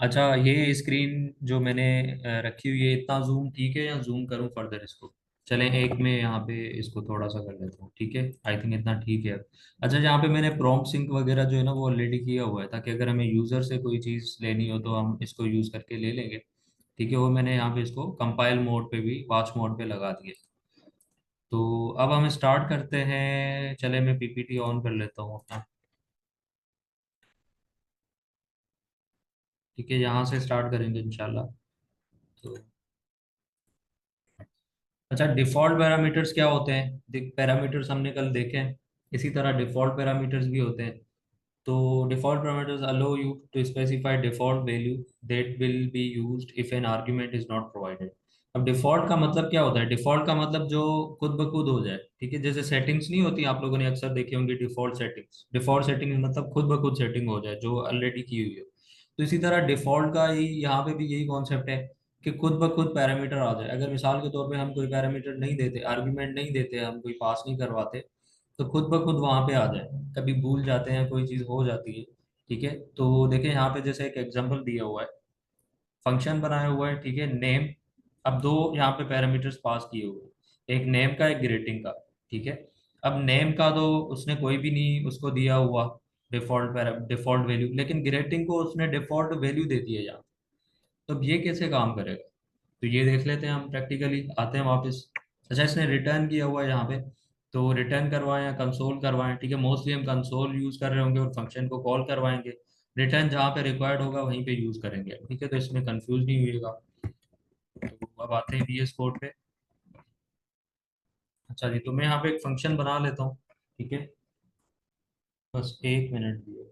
अच्छा, ये स्क्रीन जो मैंने रखी हुई है, इतना जूम ठीक है या जूम करूं फर्दर इसको? चलें, एक में यहाँ पे इसको थोड़ा सा कर लेता हूँ, ठीक है। आई थिंक इतना ठीक है अब। अच्छा, यहाँ पे मैंने प्रॉम्प्ट सिंक वगैरह जो है ना वो ऑलरेडी किया हुआ है, ताकि अगर हमें यूज़र से कोई चीज़ लेनी हो तो हम इसको यूज़ करके ले लेंगे। ठीक है, वो मैंने यहाँ पे इसको कंपाइल मोड पे भी, वॉच मोड पे लगा दिए। तो अब हम स्टार्ट करते हैं। चले, मैं पीपीटी ऑन कर लेता हूँ अपना। ठीक है, यहाँ से स्टार्ट करेंगे इंशाल्लाह। तो अच्छा, डिफॉल्ट पैरामीटर्स क्या होते हैं? पैरामीटर्स हमने कल देखे हैं। इसी तरह डिफॉल्ट पैरामीटर्स भी होते हैं। तो default parameters allow you to specify default value that will be used if an argument is not provided. अब डिफॉल्ट का मतलब क्या होता है? डिफॉल्ट का मतलब जो खुद ब खुद हो जाए। ठीक है, जैसे सेटिंग्स नहीं होती, आप लोगों ने अक्सर देखी होंगी डिफॉल्ट सेटिंग्स। डिफॉल्ट सेटिंग मतलब खुद ब खुद सेटिंग हो जाए जो ऑलरेडी की हुई हो। तो इसी तरह डिफॉल्ट का ही यहाँ पे भी यही कॉन्सेप्ट है कि खुद ब खुद पैरामीटर आ जाए। अगर मिसाल के तौर पे हम कोई पैरामीटर नहीं देते, आर्ग्यूमेंट नहीं देते, हम कोई पास नहीं करवाते, तो खुद ब खुद वहां पे आ जाए। कभी भूल जाते हैं, कोई चीज़ हो जाती है। ठीक है, तो देखिए यहाँ पे जैसे एक एग्जांपल दिया हुआ है, फंक्शन बनाया हुआ है, ठीक है, नेम। अब दो यहाँ पे पैरामीटर्स पास किए हुए हैं, एक नेम का, एक ग्रेटिंग का। ठीक है, अब नेम का तो उसने कोई भी नहीं उसको दिया हुआ डिफॉल्ट वैल्यू, लेकिन ग्रेटिंग को उसने डिफॉल्ट वैल्यू दे दी है यहाँ। तो अब ये कैसे काम करेगा? तो ये देख लेते हैं हम, प्रैक्टिकली आते हैं वापस। अच्छा, इसने रिटर्न किया हुआ है यहाँ पे, तो रिटर्न करवाएं या कंसोल करवाएं। ठीक है, मोस्टली हम कंसोल यूज कर रहे होंगे और फंक्शन को कॉल करवाएंगे। रिटर्न जहाँ पे रिक्वायर्ड होगा वहीं पे यूज करेंगे। ठीक है, तो इसमें कंफ्यूज नहीं हुएगा। तो अब आते हैं VS कोड पे। अच्छा जी, तो मैं यहाँ पे एक फंक्शन बना लेता हूँ। ठीक है, बस एक मिनट दिए।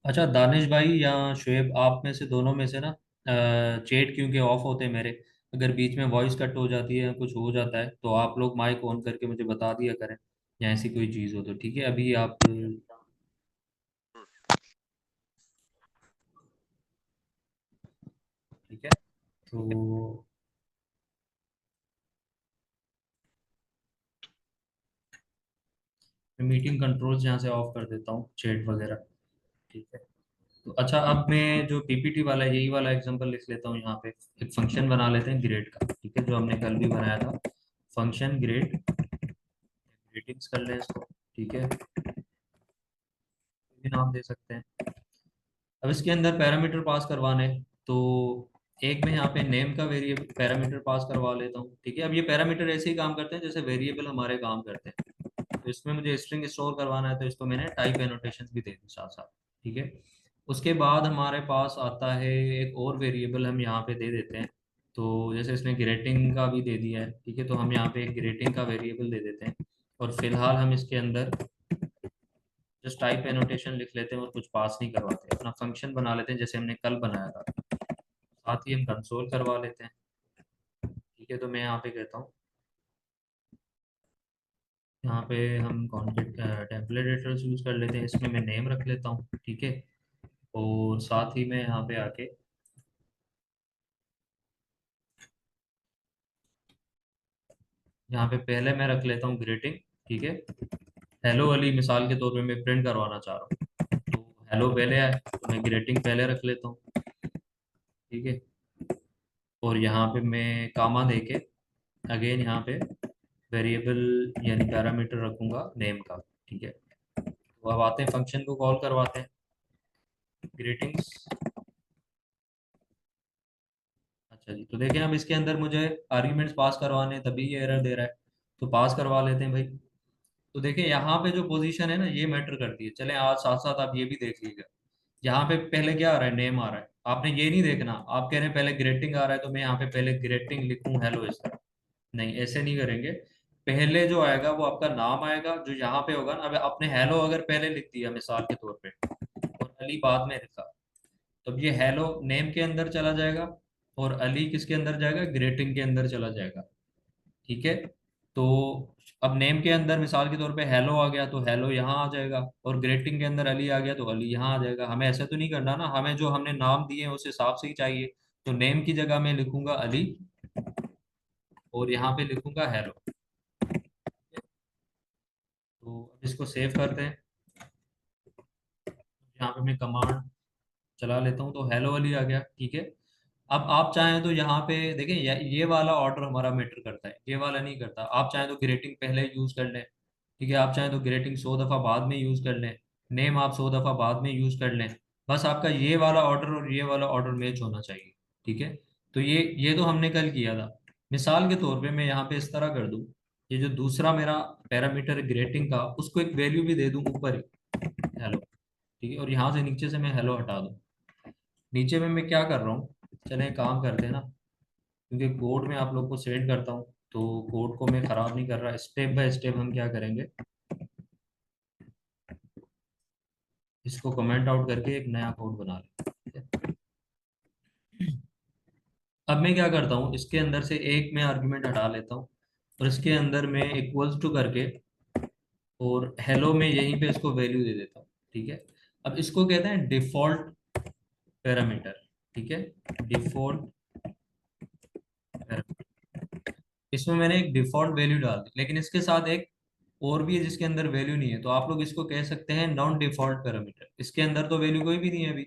अच्छा, दानिश भाई या शुएब, आप में से दोनों में से ना, चैट क्योंकि ऑफ होते हैं मेरे, अगर बीच में वॉइस कट हो जाती है या कुछ हो जाता है तो आप लोग माइक ऑन करके मुझे बता दिया करें, या ऐसी कोई चीज़ हो तो। ठीक है, अभी आप ठीक है, तो मैं मीटिंग कंट्रोल्स यहाँ से ऑफ कर देता हूँ, चैट वगैरह। ठीक है, तो अच्छा, अब मैं जो पीपीटी वाला है, यही वाला एग्जांपल लिख लेता हूँ यहाँ पे। एक फंक्शन बना लेते हैं ग्रेड का, ठीक है, जो हमने कल भी बनाया था। फंक्शन ग्रेड, ग्रेटिंग्स कर लें इसको। ठीक है, कोई भी नाम दे सकते हैं। अब इसके अंदर पैरामीटर पास करवाने हैं, तो एक मैं यहाँ पे नेम का वेरिएबल पैरामीटर पास करवा लेता हूँ। ठीक है, अब ये पैरामीटर ऐसे ही काम करते हैं जैसे वेरिएबल हमारे काम करते हैं। तो इसमें मुझे स्ट्रिंग स्टोर करवाना है, तो इसको मैंने टाइप एनोटेशन भी दे दी साथ साथ। ठीक है, उसके बाद हमारे पास आता है एक और वेरिएबल, हम यहाँ पे दे देते हैं। तो जैसे इसने ग्रेटिंग का भी दे दिया है, ठीक है, तो हम यहाँ पे एक ग्रेटिंग का वेरिएबल दे देते हैं। और फिलहाल हम इसके अंदर जस्ट टाइप एनोटेशन लिख लेते हैं और कुछ पास नहीं करवाते, अपना फंक्शन बना लेते हैं जैसे हमने कल बनाया था। साथ ही हम कंसोल करवा लेते हैं। ठीक है, तो मैं यहाँ पे कहता हूँ, यहाँ पे हम कॉन्टेक्ट टेम्पलेट एडिटर्स यूज कर लेते हैं, इसमें मैं नेम रख लेता हूँ। ठीक है, और साथ ही मैं यहाँ पे आके यहाँ पे पहले मैं रख लेता हूँ ग्रीटिंग। ठीक है, हेलो अली मिसाल के तौर पे मैं प्रिंट करवाना चाह रहा हूँ, तो हेलो पहले है तो मैं ग्रीटिंग पहले रख लेता हूँ। ठीक है, और यहाँ पे मैं कामा देके अगेन यहाँ पे वेरिएबल यानी पैरामीटर रखूंगा नेम का। ठीक है, तो अब आते हैं फंक्शन को कॉल करवाते हैं, ग्रीटिंग्स। अच्छा जी, तो देखें अब इसके अंदर मुझे आर्ग्यूमेंट्स पास करवाने हैं, तभी ये एरर दे रहा है। तो पास करवा लेते हैं भाई। तो देखिए यहाँ पे जो पोजीशन है ना, ये मैटर करती है। चलें, आज साथ साथ आप ये भी देख लीजिएगा। यहाँ पे पहले क्या आ रहा है? नेम आ रहा है। आपने ये नहीं देखना, आप कह रहे हैं पहले ग्रेटिंग आ रहा है तो मैं यहाँ पे पहले ग्रेटिंग लिखूं हेलो इस तरह। नहीं, ऐसे नहीं करेंगे। पहले जो आएगा वो आपका नाम आएगा, जो यहाँ पे होगा ना। अब आपने हेलो अगर पहले लिख दिया मिसाल के तौर पे, और अली बाद में लिखा, तो अब ये हेलो नेम के अंदर चला जाएगा, और अली किसके अंदर जाएगा? ग्रेटिंग के अंदर चला जाएगा। ठीक है, तो अब नेम के अंदर मिसाल के तौर पे हेलो आ गया तो हेलो यहाँ आ जाएगा, और ग्रेटिंग के अंदर अली आ गया तो अली यहाँ आ जाएगा। हमें ऐसा तो नहीं करना ना, हमें जो हमने नाम दिए हैं उस हिसाब से ही चाहिए। तो नेम की जगह मैं लिखूंगा अली, और यहाँ पे लिखूंगा हेलो। तो अब इसको सेव करते हैं। यहाँ पे मैं कमांड चला लेता हूँ तो हेलो वाली आ गया, ठीक है। अब आप चाहें तो यहाँ पे देखें, ये वाला ऑर्डर हमारा मैटर करता है, ये वाला नहीं करता। आप चाहें तो ग्रेटिंग पहले यूज कर लें, ठीक है। आप चाहें तो ग्रेटिंग 100 दफा बाद में यूज कर लें, नेम आप 100 दफा बाद में यूज कर लें। बस आपका ये वाला ऑर्डर और ये वाला ऑर्डर मैच होना चाहिए, ठीक है। तो ये तो हमने कल किया था। मिसाल के तौर पे मैं यहाँ पे इस तरह कर दूँ, ये जो दूसरा मेरा पैरामीटर ग्रेटिंग का, उसको एक वैल्यू भी दे दूँ ऊपर ही, हेलो, ठीक है। और यहाँ से नीचे से मैं हेलो हटा दूँ। नीचे में मैं क्या कर रहा हूँ, चलें एक काम करते हैं ना, क्योंकि कोड में आप लोग को सेंड करता हूँ तो कोड को मैं ख़राब नहीं कर रहा। स्टेप बाय स्टेप हम क्या करेंगे, इसको कमेंट आउट करके एक नया कोड बना लें, ठीक है। अब मैं क्या करता हूँ, इसके अंदर से एक मैं आर्गुमेंट हटा लेता हूँ, और इसके अंदर मैं इक्वल्स टू करके, और हेलो में यहीं पे इसको वैल्यू दे देता हूँ, ठीक है। अब इसको कहते हैं डिफॉल्ट पैरामीटर, ठीक है, डिफॉल्ट। इसमें मैंने एक डिफॉल्ट वैल्यू डाल दी, लेकिन इसके साथ एक और भी है जिसके अंदर वैल्यू नहीं है, तो आप लोग इसको कह सकते हैं नॉन डिफॉल्ट पैरामीटर। इसके अंदर तो वैल्यू कोई भी नहीं है अभी,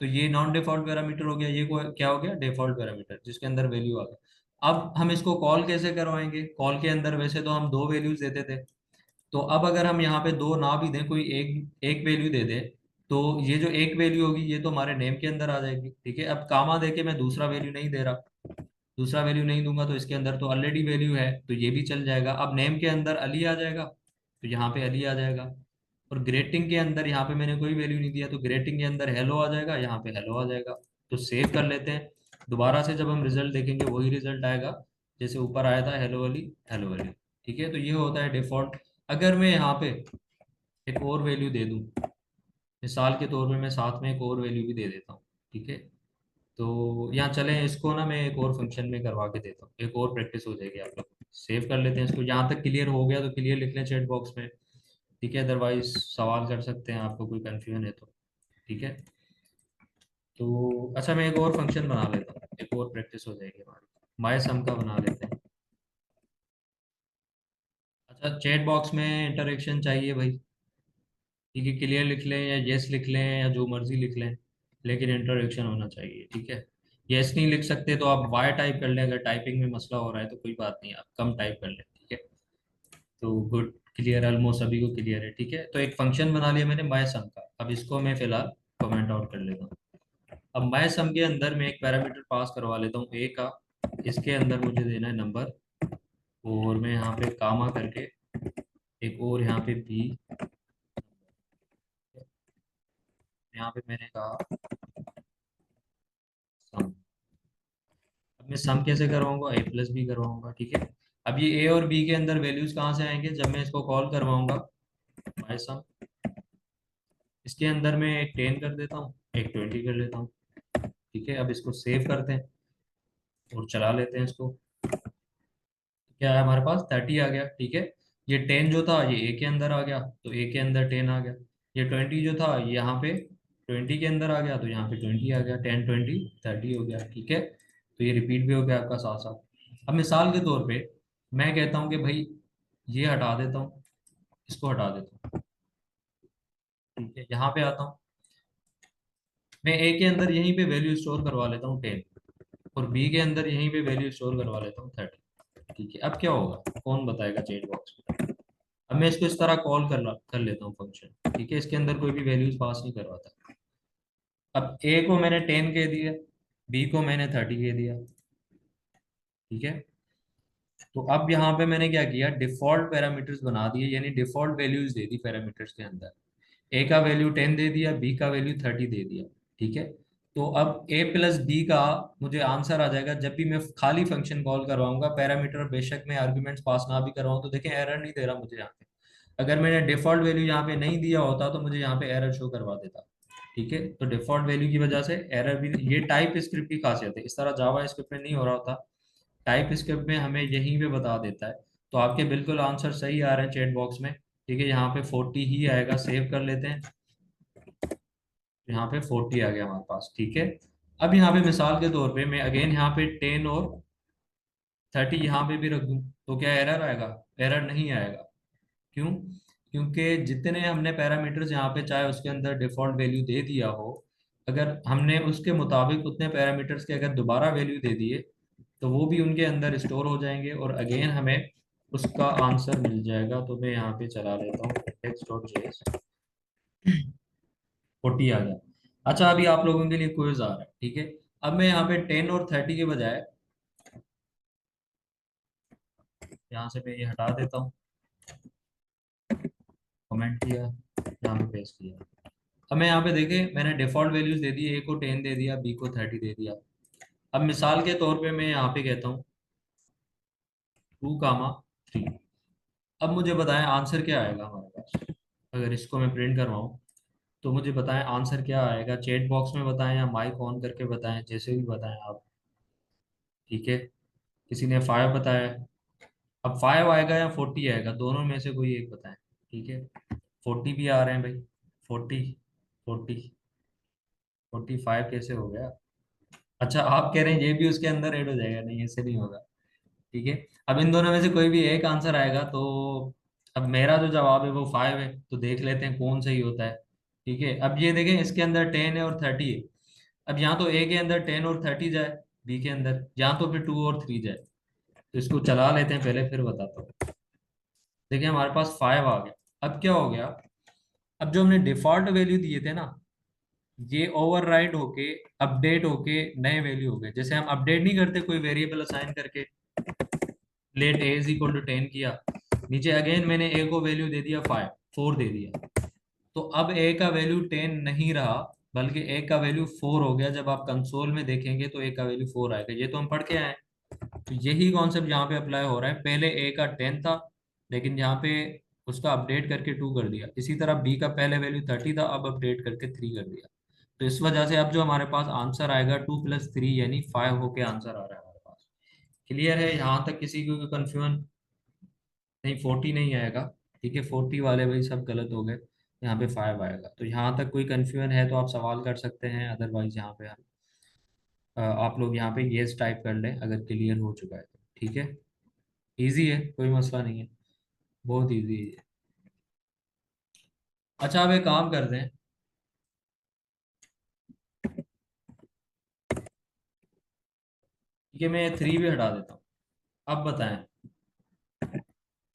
तो ये नॉन डिफॉल्ट पैरामीटर हो गया। ये क्या हो गया, डिफॉल्ट पैरामीटर, जिसके अंदर वैल्यू आ गया। अब हम इसको कॉल कैसे करवाएंगे, कॉल के अंदर वैसे तो हम दो वैल्यूज देते थे, तो अब अगर हम यहाँ पे दो ना भी दें, कोई एक एक वैल्यू दे दे, तो ये जो एक वैल्यू होगी ये तो हमारे नेम के अंदर आ जाएगी, ठीक है। अब कामा दे के मैं दूसरा वैल्यू नहीं दे रहा, दूसरा वैल्यू नहीं दूंगा तो इसके अंदर तो ऑलरेडी वैल्यू है, तो ये भी चल जाएगा। अब नेम के अंदर अली आ जाएगा तो यहाँ पे अली आ जाएगा, और ग्रेटिंग के अंदर यहाँ पे मैंने कोई वैल्यू नहीं दिया तो ग्रेटिंग के अंदर हेलो आ जाएगा, यहाँ पे हेलो आ जाएगा। तो सेव कर लेते हैं। दोबारा से जब हम रिजल्ट देखेंगे वही रिजल्ट आएगा जैसे ऊपर आया था, हेलो अली, हेलो अली, ठीक है। तो ये होता है डिफॉल्ट। अगर मैं यहाँ पे एक और वैल्यू दे दूँ, मिसाल के तौर पे मैं साथ में एक और वैल्यू भी दे देता हूँ, ठीक है। तो यहाँ चलें, इसको ना मैं एक और फंक्शन में करवा के देता हूँ, एक और प्रैक्टिस हो जाएगी आप लोग। सेव कर लेते हैं इसको। यहाँ तक क्लियर हो गया तो क्लियर लिख लें चैट बॉक्स में, ठीक है। अदरवाइज सवाल कर सकते हैं, आपको कोई कन्फ्यूजन है तो, ठीक है। तो अच्छा, मैं एक और फंक्शन बना लेता हूँ, एक और प्रैक्टिस हो जाएगी हमारी। माय सम का बना लेते हैं। अच्छा, चैट बॉक्स में इंटरेक्शन चाहिए भाई, ठीक है। क्लियर लिख लें या यस लिख लें या जो मर्जी लिख लें, लेकिन इंटरेक्शन होना चाहिए, ठीक है। यस नहीं लिख सकते तो आप वाई टाइप कर लें, अगर टाइपिंग में मसला हो रहा है तो कोई बात नहीं, आप कम टाइप कर लें, ठीक है। तो गुड, क्लियर, ऑलमोस्ट सभी को क्लियर है, ठीक है। तो एक फंक्शन बना लिया मैंने माय सम का। अब इसको मैं फिलहाल कमेंट आउट कर लेता हूँ। अब माय सम के अंदर मैं एक पैरामीटर पास करवा लेता हूँ ए का, इसके अंदर मुझे देना है नंबर, और मैं यहाँ पे कामा करके एक और यहाँ पे बी, यहाँ पे मैंने कहा सम। अब मैं सम कैसे करवाऊंगा, ए प्लस बी करवाऊंगा, ठीक है। अब ये ए और बी के अंदर वैल्यूज कहाँ से आएंगे, जब मैं इसको कॉल करवाऊंगा बाय सम। इसके अंदर मैं एक 10 कर देता हूँ, एक 20 कर लेता हूँ, ठीक है। अब इसको सेव करते हैं और चला लेते हैं इसको। क्या है हमारे पास, 30 आ गया, ठीक है। ये 10 जो था ये ए के अंदर आ गया तो ए के अंदर 10 आ गया। ये 20 जो था ये यहाँ पे 20 के अंदर आ गया तो यहाँ पे 20 आ गया। 10 20 30 हो गया, ठीक है। तो ये रिपीट भी हो गया आपका साथ साथ। अब मिसाल के तौर पे मैं कहता हूँ कि भाई ये हटा देता हूँ, इसको हटा देता हूँ, ठीक है। यहाँ पे आता हूँ, मैं ए के अंदर यहीं पे वैल्यू स्टोर करवा लेता हूँ 10, और बी के अंदर यहीं पे वैल्यू स्टोर करवा लेता हूँ 30, ठीक है। अब क्या होगा कौन बताएगा चेट बॉक्स में। अब मैं इसको इस तरह कॉल कर लेता हूँ फंक्शन, ठीक है। इसके अंदर कोई भी वैल्यूज पास नहीं करवाता। अब ए को मैंने 10 कह दिया, बी को मैंने 30 कह दिया, ठीक है। तो अब यहाँ पे मैंने क्या किया, डिफॉल्ट पैरामीटर्स बना दिए, यानी डिफॉल्ट वैल्यूज दे दी पैरामीटर्स के अंदर। ए का वैल्यू 10 दे दिया, बी का वैल्यू 30 दे दिया, ठीक है। तो अब ए प्लस बी का मुझे आंसर आ जाएगा जब भी मैं खाली फंक्शन कॉल करवाऊंगा। पैरामीटर बेशक मैं आर्ग्यूमेंट्स पास ना भी करवाऊँ, तो देखें एरर नहीं दे रहा मुझे यहाँ पे। अगर मैंने डिफॉल्ट वैल्यू यहाँ पे नहीं दिया होता तो मुझे यहाँ पे एरर शो करवा देता, ठीक है। तो डिफॉल्ट वैल्यू की वजह से एरर भी, ये टाइप स्क्रिप्ट की खासियत है, इस तरह जावा स्क्रिप्ट में नहीं हो रहा होता। टाइप स्क्रिप्ट में हमें यहीं पे बता देता है। तो आपके बिल्कुल आंसर सही आ रहे हैं चैट बॉक्स में। ठीक है, यहाँ पे 40 ही आएगा, सेव कर लेते हैं। यहाँ पे 40 आ गया हमारे पास। ठीक है, अब यहाँ पे मिसाल के तौर पे मैं अगेन यहाँ पे 10 और 30 यहाँ पे भी रख दूं, तो क्या एरर आएगा? एरर नहीं आएगा। क्यों? क्योंकि जितने हमने पैरामीटर्स यहाँ पे चाहे उसके अंदर डिफॉल्ट वैल्यू दे दिया हो, अगर हमने उसके मुताबिक उतने पैरामीटर्स के अगर दोबारा वैल्यू दे दिए तो वो भी उनके अंदर स्टोर हो जाएंगे और अगेन हमें उसका आंसर मिल जाएगा। तो मैं यहाँ पे चला लेता हूँ index.js, 40 आ गया। अच्छा, अभी आप लोगों के लिए क्विज आ रहा है। ठीक है, अब मैं यहाँ पे 10 और 30 के बजाय यहाँ से मैं ये हटा देता हूँ, कमेंट किया, यहाँ पे पेस्ट किया। हमें यहाँ पे देखें, मैंने डिफॉल्ट वैल्यूज दे दी, ए को 10 दे दिया, बी को 30 दे दिया। अब मिसाल के तौर पे मैं यहाँ पे कहता हूँ 2, 3। अब मुझे बताएं आंसर क्या आएगा हमारे पास। अगर इसको मैं प्रिंट करवाऊँ तो मुझे बताएं आंसर क्या आएगा। चैट बॉक्स में बताएं या माइक ऑन करके बताएं, जैसे भी बताएं आप। ठीक है, किसी ने 5 बताया, अब 5 आएगा या 40 आएगा, दोनों में से कोई एक बताएं। ठीक है, 40 भी आ रहे हैं भाई। 40, 40, 45 कैसे हो गया? अच्छा, आप कह रहे हैं ये भी उसके अंदर ऐड हो जाएगा? नहीं, ऐसे नहीं होगा। ठीक है, अब इन दोनों में से कोई भी एक आंसर आएगा तो अब मेरा जो जवाब है वो 5 है, तो देख लेते हैं कौन सही होता है। ठीक है, अब ये देखें, इसके अंदर 10 है और 30 है। अब यहाँ तो ए के अंदर 10 और 30 जाए, बी के अंदर यहाँ तो फिर 2 और 3 जाए। तो इसको चला लेते हैं पहले, फिर बताता हूँ। देखिए, हमारे पास 5 आ गया। अब क्या हो गया? अब जो हमने डिफॉल्ट वैल्यू दिए थे ना, ये ओवरराइड होके अपडेट होके नए वैल्यू हो गए। जैसे हम अपडेट नहीं करते कोई वेरिएबल असाइन करके, let a is equal to 10 किया, नीचे अगेन मैंने ए को वैल्यू दे दिया 5, 4 दे दिया, तो अब ए का वैल्यू 10 नहीं रहा, बल्कि ए का वैल्यू 4 हो गया। जब आप कंसोल में देखेंगे तो ए का वैल्यू 4 आएगा। ये तो हम पढ़ के आए हैं। तो यही कॉन्सेप्ट यहाँ पे अप्लाई हो रहा है। पहले ए का 10 था, लेकिन यहाँ पे उसका अपडेट करके 2 कर दिया। इसी तरह बी का पहले वैल्यू 30 था, अब अपडेट करके 3 कर दिया। तो इस वजह से अब जो हमारे पास आंसर आएगा 2 + 3 यानी 5 होके आंसर आ रहा है हमारे पास। क्लियर है यहाँ तक? किसी को कंफ्यूजन? नहीं, 40 नहीं आएगा। ठीक है, 40 वाले भाई सब गलत हो गए, यहाँ पे 5 आएगा। तो यहाँ तक कोई कंफ्यूजन है तो आप सवाल कर सकते हैं, अदरवाइज यहाँ पे आप लोग यहाँ पे येस टाइप कर लें अगर क्लियर हो चुका है तो। ठीक है, इजी है, कोई मसला नहीं है, बहुत इजी है। अच्छा, अब एक काम करते हैं। ठीक है, मैं 3 भी हटा देता हूँ। अब बताएं,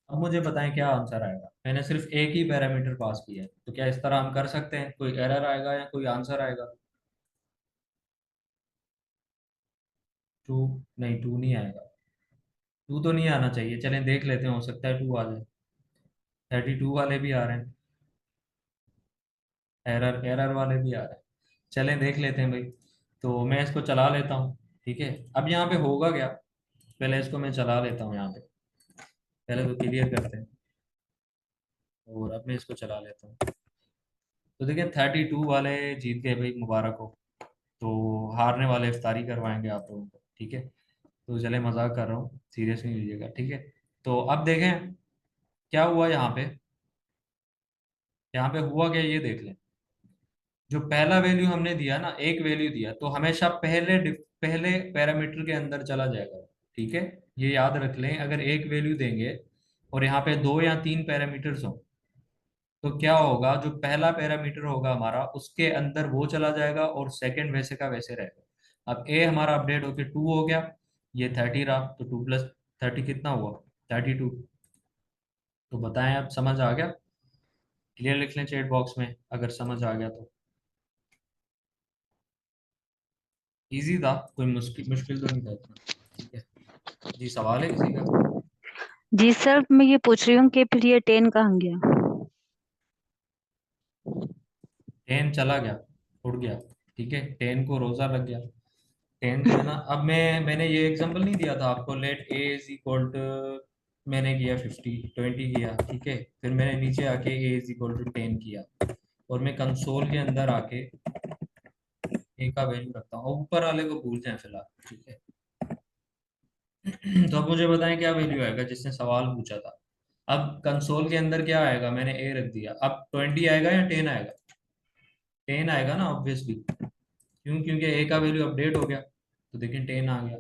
अब मुझे बताएं क्या आंसर आएगा। मैंने सिर्फ एक ही पैरामीटर पास किया है, तो क्या इस तरह हम कर सकते हैं? कोई एरर आएगा या कोई आंसर आएगा? 2? नहीं, 2 नहीं आएगा। 2 तो नहीं आना चाहिए, चलें देख लेते हैं, हो सकता है 2 आ जाए। 32 वाले भी आ रहे हैं, एरर एरर वाले भी आ रहे हैं। चलें देख लेते हैं भाई। तो मैं इसको चला लेता हूँ। ठीक है, अब यहाँ पे होगा क्या, पहले इसको मैं चला लेता हूँ यहाँ पे, पहले तो क्लियर करते हैं और अब मैं इसको चला लेता हूँ। तो देखिए, 32 वाले जीत गए भाई, मुबारक हो। तो हारने वाले इफ्तारी करवाएंगे आप लोगों को। ठीक है, तो चले, मजाक कर रहा हूँ, सीरियस नहीं लीजिएगा। ठीक है, तो अब देखें क्या हुआ यहाँ पे। यहाँ पे हुआ क्या ये देख लें। जो पहला वैल्यू हमने दिया ना, एक वैल्यू दिया, तो हमेशा पहले पैरामीटर के अंदर चला जाएगा। ठीक है, ये याद रख लें, अगर एक वैल्यू देंगे और यहाँ पे 2 या 3 पैरामीटर्स हो, तो क्या होगा, जो पहला पैरामीटर होगा हमारा उसके अंदर वो चला जाएगा और सेकंड वैसे का वैसे रहेगा। अब ए हमारा अपडेट होके 2 हो गया, ये 30 रहा, तो 2 + 30 कितना हुआ? 32। तो बताएं, अब समझ आ गया? क्लियर लिख लें चैट बॉक्स में अगर समझ आ गया तो। इजी था, कोई मुश्किल मुश्किल तो नहीं था इतना। ठीक है जी, सवाल है किसी का? जी सर, मैं ये पूछ रही हूँ कि फिर ये 10 कहाँ गया? 10 चला गया, उड़ गया। ठीक है, 10 को रोजा लग गया। 10 जो है ना, अब मैंने ये एग्जांपल नहीं दिया था आपको, let a is equal to, मैंने किया 20 किया। ठीक है, फिर मैंने नीचे आके ए इज इक्वल टू 10 किया, और मैं कंसोल के अंदर आके ए का वैल्यू रखता हूँ, और ऊपर वाले को भूल जाए फिलहाल। ठीक है, तो अब मुझे बताएं क्या वैल्यू आएगा जिसने सवाल पूछा था। अब कंसोल के अंदर क्या आएगा, मैंने ए रख दिया, अब 20 आएगा या 10 आएगा? 10 आएगा ना ऑब्वियसली। क्यों? क्योंकि ए का वैल्यू अपडेट हो गया, तो देखिए 10 आ गया।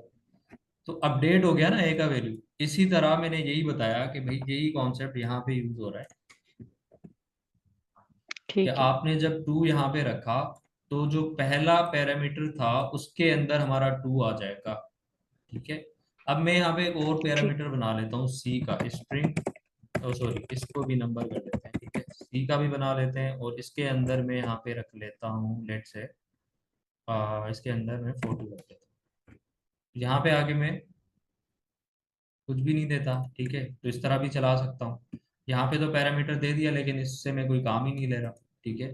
तो अपडेट हो गया ना ए का वैल्यू। इसी तरह मैंने यही बताया कि भाई यही कॉन्सेप्ट यहाँ पे यूज हो रहा है कि ठीक है। आपने जब टू यहाँ पे रखा, तो जो पहला पैरामीटर था उसके अंदर हमारा टू आ जाएगा। ठीक है। अब मैं यहाँ पे एक और ठीक। पैरामीटर बना लेता हूँ सी का, स्ट्रिंग, ओ सॉरी, इसको भी नंबर कर लेते हैं। ठीक है, सी का भी बना लेते हैं, और इसके अंदर मैं यहाँ पे रख लेता हूँ, लेट से इसके अंदर मैं 40 रख लेता हूँ। यहाँ पे आगे मैं कुछ भी नहीं देता। ठीक है, तो इस तरह भी चला सकता हूँ। यहाँ पे तो पैरामीटर दे दिया, लेकिन इससे मैं कोई काम ही नहीं ले रहा। ठीक है,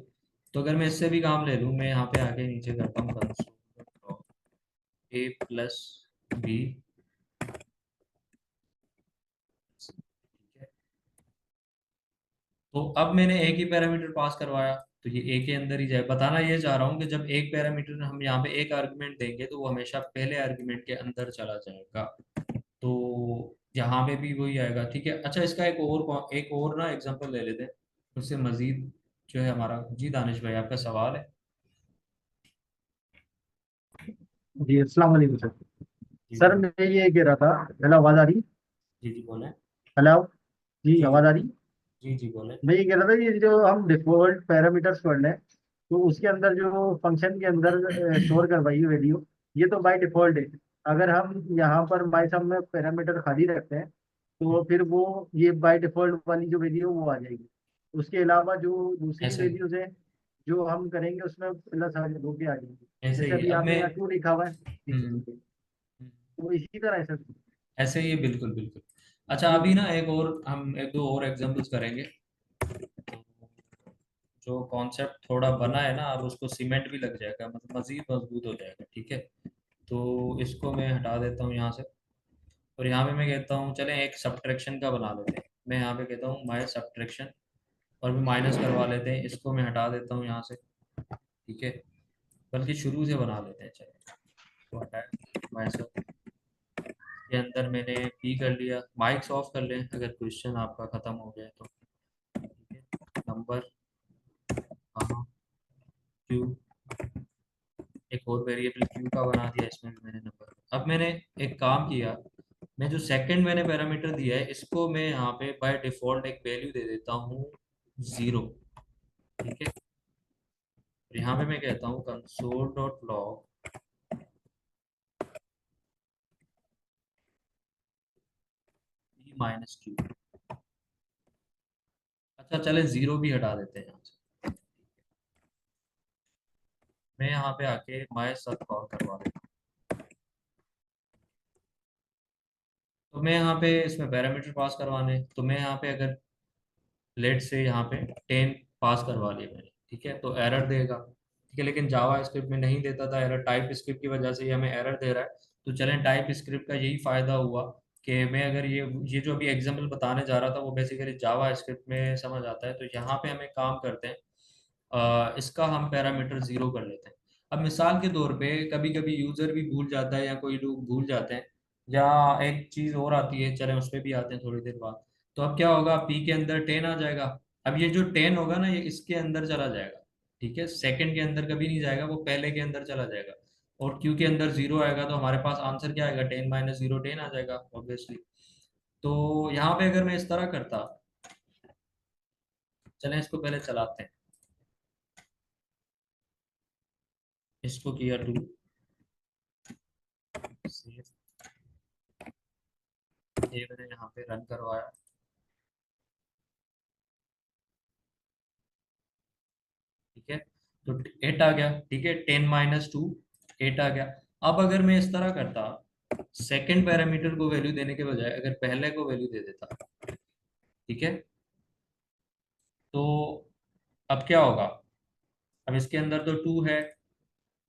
तो अगर मैं इससे भी काम ले लूँ, मैं यहाँ पे आके नीचे करता हूँ कंसोल ए प्लस बी। ठीक है, तो अब मैंने एक ही पैरामीटर पास करवाया, तो ये ए के अंदर ही जाए। बताना ये चाह रहा हूँ कि जब एक पैरामीटर हम यहाँ पे एक आर्गुमेंट देंगे, तो वो हमेशा पहले आर्गुमेंट के अंदर चला जाएगा। तो यहाँ पे भी वही आएगा। ठीक है, अच्छा इसका एक और ना एग्जांपल ले लेते हैं, उससे मजीद जो है हमारा। जी दानिश भाई, आपका सवाल है? जी अस्सलाम वालेकुम सर। जी सर बोले। मैं ये कह रहा था, हेलो आवाज आ रही? जी जी बोले। हेलो। जी जी आवाज आ रही? जी जी बोले। मैं ये कह रहा था, ये जो हम डिफॉल्ट पैरामीटर्स पढ़ लें, तो उसके अंदर जो फंक्शन के अंदर स्टोर करवाई वैल्यू, ये तो बाय डिफॉल्ट है। अगर हम यहाँ पर बाय सम में पैरामीटर खाली रखते हैं, तो फिर वो ये बाय डिफॉल्ट वाली जो वैल्यू है वो आ जाएगी। उसके अलावा जो दूसरी ऐसे ही, वैल्यूज है जो हम करेंगे, उसमें प्लस आ होके आ जाएगी। ऐसे जैसे ही अभी अब आपने मैं यहाँ टू लिखा हुआ है, जी जी हम्म, जी। तो इसी तरह है सर। ऐसे ही है, बिल्कुल बिल्कुल। अच्छा, जी अभी जी। ना एक और हम एक दो और एग्जांपल्स करेंगे। जो कॉन्सेप्ट थोड़ा बना है ना, अब उसको सीमेंट भी लग जाएगा, मतलब मजीद मजबूत हो जाएगा। ठीक है, तो इसको मैं हटा देता हूँ यहाँ से, और यहाँ पे मैं कहता हूँ चलें एक सब्ट्रैक्शन का बना लेते हैं। मैं यहाँ पे कहता हूँ माय सब्ट्रैक्शन, और भी माइनस करवा लेते हैं, इसको मैं हटा देता हूँ यहाँ से। ठीक है, बल्कि शुरू से बना लेते हैं, चलें तो हटाया माय सब के अंदर मैंने पी कर लिया। माइक्स ऑफ कर लें अगर क्वेश्चन आपका ख़त्म हो गया तो। ठीक है, नंबर, हाँ, क्यू, एक और वेरिएबल क्यू का बना दिया, इसमें भी मैंने नंबर। अब मैंने एक काम किया, मैं जो सेकंड मैंने पैरामीटर दिया है, इसको मैं यहाँ पे बाय डिफॉल्ट एक वैल्यू दे देता हूँ 0। ठीक है, और यहाँ पे मैं कहता हूँ console dot log E minus Q. अच्छा चले, 0 भी हटा देते हैं यहाँ से। मैं यहाँ पे आके माय सब कॉल करवा देता हूँ। तो मैं यहाँ पे इसमें पैरामीटर पास करवाने, तो मैं यहाँ पे अगर लेट से यहाँ पे 10 पास करवा लिया मैंने, ठीक है, तो एरर देगा। ठीक है, लेकिन जावा स्क्रिप्ट में नहीं देता था एरर, टाइप स्क्रिप्ट की वजह से ये हमें एरर दे रहा है। तो चलें, टाइप स्क्रिप्ट का यही फायदा हुआ कि मैं अगर ये जो अभी एग्जांपल बताने जा रहा था, वो बेसिकली जावा स्क्रिप्ट में समझ आता है। तो यहाँ पे हमें काम करते हैं, इसका हम पैरामीटर 0 कर लेते हैं। अब मिसाल के तौर पे कभी कभी यूजर भी भूल जाता है, या कोई लोग भूल जाते हैं, या एक चीज और आती है, चलें उस पर भी आते हैं थोड़ी देर बाद। तो अब क्या होगा, पी के अंदर 10 आ जाएगा। अब ये जो 10 होगा ना, ये इसके अंदर चला जाएगा। ठीक है, सेकंड के अंदर कभी नहीं जाएगा, वो पहले के अंदर चला जाएगा। और क्यू के अंदर 0 आएगा, तो हमारे पास आंसर क्या आएगा, 10 माइनस 0 10 आ जाएगा ऑब्वियसली। तो यहाँ पे अगर मैं इस तरह करता, चलें इसको पहले चलाते हैं। इसको किया टू सेव, ये मैंने यहाँ पे रन करवाया। ठीक है, तो 8 आ गया। ठीक है, 10 माइनस 2 8 आ गया। अब अगर मैं इस तरह करता, सेकंड पैरामीटर को वैल्यू देने के बजाय अगर पहले को वैल्यू दे देता, ठीक है, तो अब क्या होगा, अब इसके अंदर तो 2 है,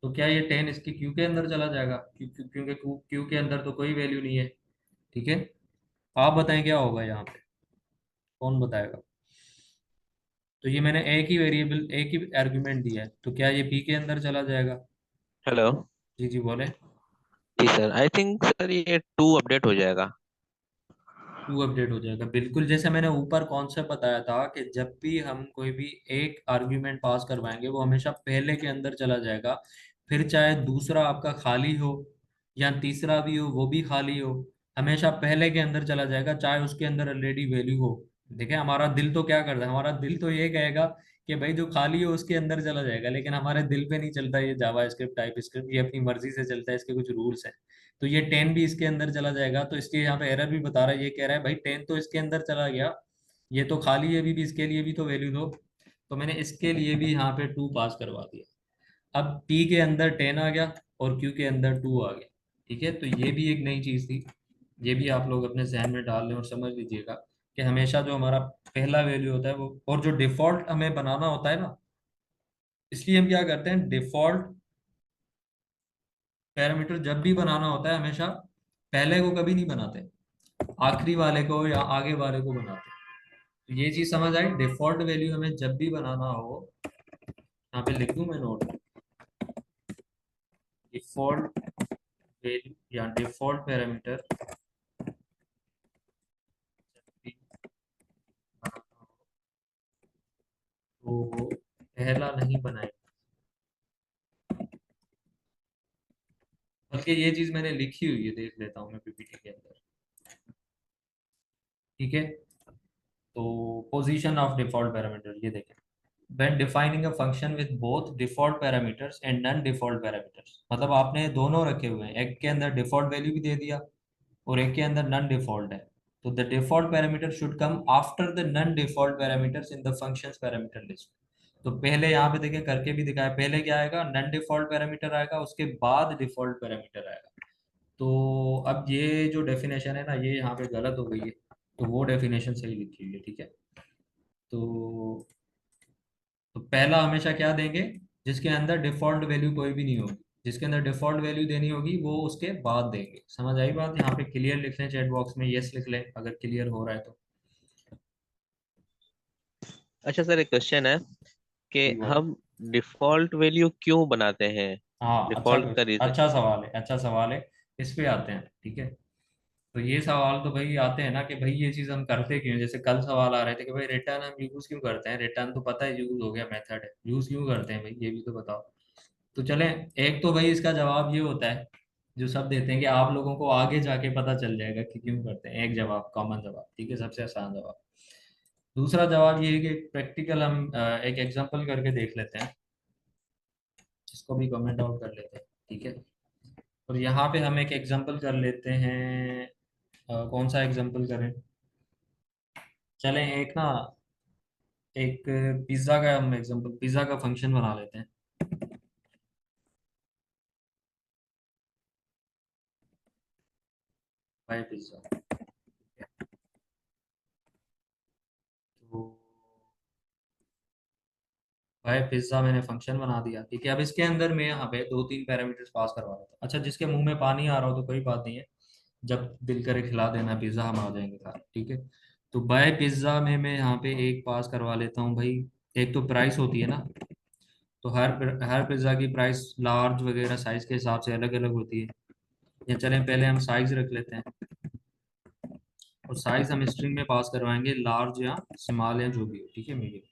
तो क्या ये 10 इसके क्यू के अंदर चला जाएगा? क्योंकि क्यू के अंदर तो कोई वैल्यू नहीं है। ठीक है, आप बताएं क्या होगा यहाँ पे, कौन बताएगा? तो ये मैंने एक ही वेरिएबल, एक ही आर्गुमेंट दिया है, तो क्या ये पी के अंदर चला जाएगा? हेलो। जी जी बोले। जी सर, आई थिंक सर ये 2 अपडेट हो जाएगा। टू अपडेट हो जाएगा बिल्कुल। जैसे मैंने ऊपर कॉन्सेप्ट बताया था कि जब भी हम कोई भी एक आर्ग्यूमेंट पास करवाएंगे वो हमेशा पहले के अंदर चला जाएगा, फिर चाहे दूसरा आपका खाली हो या तीसरा भी हो वो भी खाली हो, हमेशा पहले के अंदर चला जाएगा, चाहे उसके अंदर ऑलरेडी वैल्यू हो। देखिए हमारा दिल तो क्या करता है, हमारा दिल तो ये कहेगा कि भाई जो खाली हो उसके अंदर चला जाएगा, लेकिन हमारे दिल पे नहीं चलता ये जावा स्क्रिप्ट टाइप स्क्रिप्ट, ये अपनी मर्जी से चलता है, इसके कुछ रूल्स हैं। तो ये 10 भी इसके अंदर चला जाएगा, तो इसलिए यहाँ पे एरर भी बता रहा है, ये कह रहा है भाई 10 तो इसके अंदर चला गया, ये तो खाली है, अभी भी इसके लिए भी तो वैल्यू दो। तो मैंने इसके लिए भी यहाँ पे 2 पास करवा दिया। अब P के अंदर 10 आ गया और Q के अंदर 2 आ गया। ठीक है, तो ये भी एक नई चीज थी, ये भी आप लोग अपने जहन में डाल लें और समझ लीजिएगा कि हमेशा जो हमारा पहला वैल्यू होता है वो, और जो डिफॉल्ट हमें बनाना होता है ना, इसलिए हम क्या करते हैं, डिफॉल्ट पैरामीटर जब भी बनाना होता है हमेशा पहले को कभी नहीं बनाते, आखिरी वाले को या आगे वाले को बनाते हैं। तो ये चीज समझ आई, डिफॉल्ट वैल्यू हमें जब भी बनाना हो, यहाँ पे लिख दूं मैं नोट, डिफॉल्ट वैल्यू या डिफॉल्ट पैरामीटर भी बनाना हो तो वो पहला नहीं बनाएगा। बल्कि ये चीज मैंने लिखी हुई है, देख लेता हूँ मैं पीपीटी के अंदर। ठीक है, तो पोजीशन ऑफ डिफॉल्ट पैरामीटर ये देखें, when defining a function with both default parameters and non default parameters, मतलब आपने दोनों रखे हुए हैं, एक के अंदर डिफॉल्ट वैल्यू भी दे दिया और एक के अंदर नॉन डिफॉल्ट है, तो the default parameter should come after the non default parameters in the functions parameter list. तो पहले यहाँ पे देखें करके भी दिखाया, पहले क्या आएगा, नॉन डिफॉल्ट पैरामीटर आएगा, उसके बाद डिफॉल्ट पैरामीटर आएगा। तो अब ये जो डेफिनेशन है ना, ये यहाँ पे गलत हो गई है, तो वो डेफिनेशन सही लिखी हुई है। ठीक है, तो पहला हमेशा क्या देंगे, जिसके अंदर डिफॉल्ट वैल्यू कोई भी नहीं होगी, जिसके अंदर डिफॉल्ट वैल्यू देनी होगी वो उसके बाद देंगे। समझ आई बात, यहाँ पे क्लियर लिख लें, चैट बॉक्स में यस लिख लें अगर क्लियर हो रहा है तो। अच्छा सर, एक क्वेश्चन है कि जी बोलो। हम डिफॉल्ट वैल्यू क्यों बनाते हैं? हाँ अच्छा डिफॉल्ट का क्वेश्चन, रीजन। अच्छा सवाल है, अच्छा सवाल है। इस पे आते हैं, ठीक है। तो ये सवाल तो भाई आते हैं ना कि भाई ये चीज हम करते क्यों हैं? जैसे कल सवाल आ रहे थे कि भाई रिटर्न हम यूज क्यों करते हैं, रिटर्न तो पता है यूज हो गया, मेथड है, यूज क्यों करते हैं भाई, ये भी तो बताओ। तो चलें, एक तो भाई इसका जवाब ये होता है जो सब देते हैं कि आप लोगों को आगे जाके पता चल जाएगा कि क्यों करते हैं, एक जवाब कॉमन जवाब, ठीक है, सबसे आसान जवाब। दूसरा जवाब ये है कि प्रैक्टिकल हम एक एग्जांपल करके देख लेते हैं, इसको भी कमेंट आउट कर लेते हैं, ठीक है। और यहाँ पे हम एक एग्जांपल कर लेते हैं, कौन सा एग्जांपल करें, चलें एक ना, एक पिज्ज़ा का हम एग्जांपल, पिज्ज़ा का फंक्शन बना लेते हैं। बाय पिज्ज़ा, तो भाई पिज्जा मैंने फंक्शन बना दिया, ठीक है। अब इसके अंदर मैं यहाँ पे 2-3 पैरामीटर्स पास करवा देता हूँ। अच्छा, जिसके मुंह में पानी आ रहा हो तो कोई बात नहीं है, जब दिल करे खिला देना पिज्जा, हम आ जाएंगे खा, ठीक है। तो बाय पिज्जा में मैं यहाँ पे एक पास करवा लेता हूँ भाई। एक तो प्राइस होती है ना, तो हर पिज्जा की प्राइस लार्ज वगैरह साइज के हिसाब से अलग अलग होती है। या चलें पहले हम साइज रख लेते हैं, और साइज हम स्ट्रिंग में पास करवाएंगे, लार्ज या स्मॉल या जो भी हो, ठीक है, मीडियम।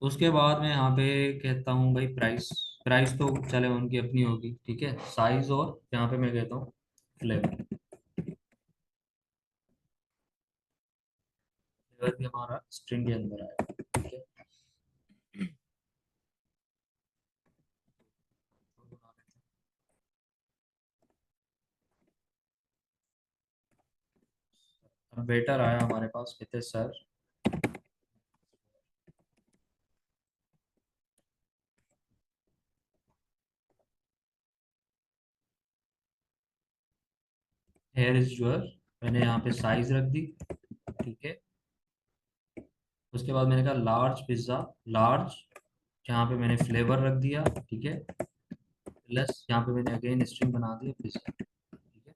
उसके बाद मैं यहाँ पे कहता हूँ भाई प्राइस, प्राइस तो चले उनकी अपनी होगी, ठीक है, साइज, और यहाँ पे मैं कहता हूँ फ्लेवर, फ्लेवर भी हमारा स्ट्रिंग के अंदर आएगा, ठीक है। अब वेटर आया हमारे पास, कहते हैं सर, हेयर इज योर, मैंने यहाँ पे साइज रख दी, ठीक है। उसके बाद मैंने कहा लार्ज पिज्ज़ा, लार्ज, यहाँ पे मैंने फ्लेवर रख दिया, ठीक है, प्लस यहाँ पे मैंने अगेन स्ट्रिंग बना दिया पिज्ज़ा, ठीक है।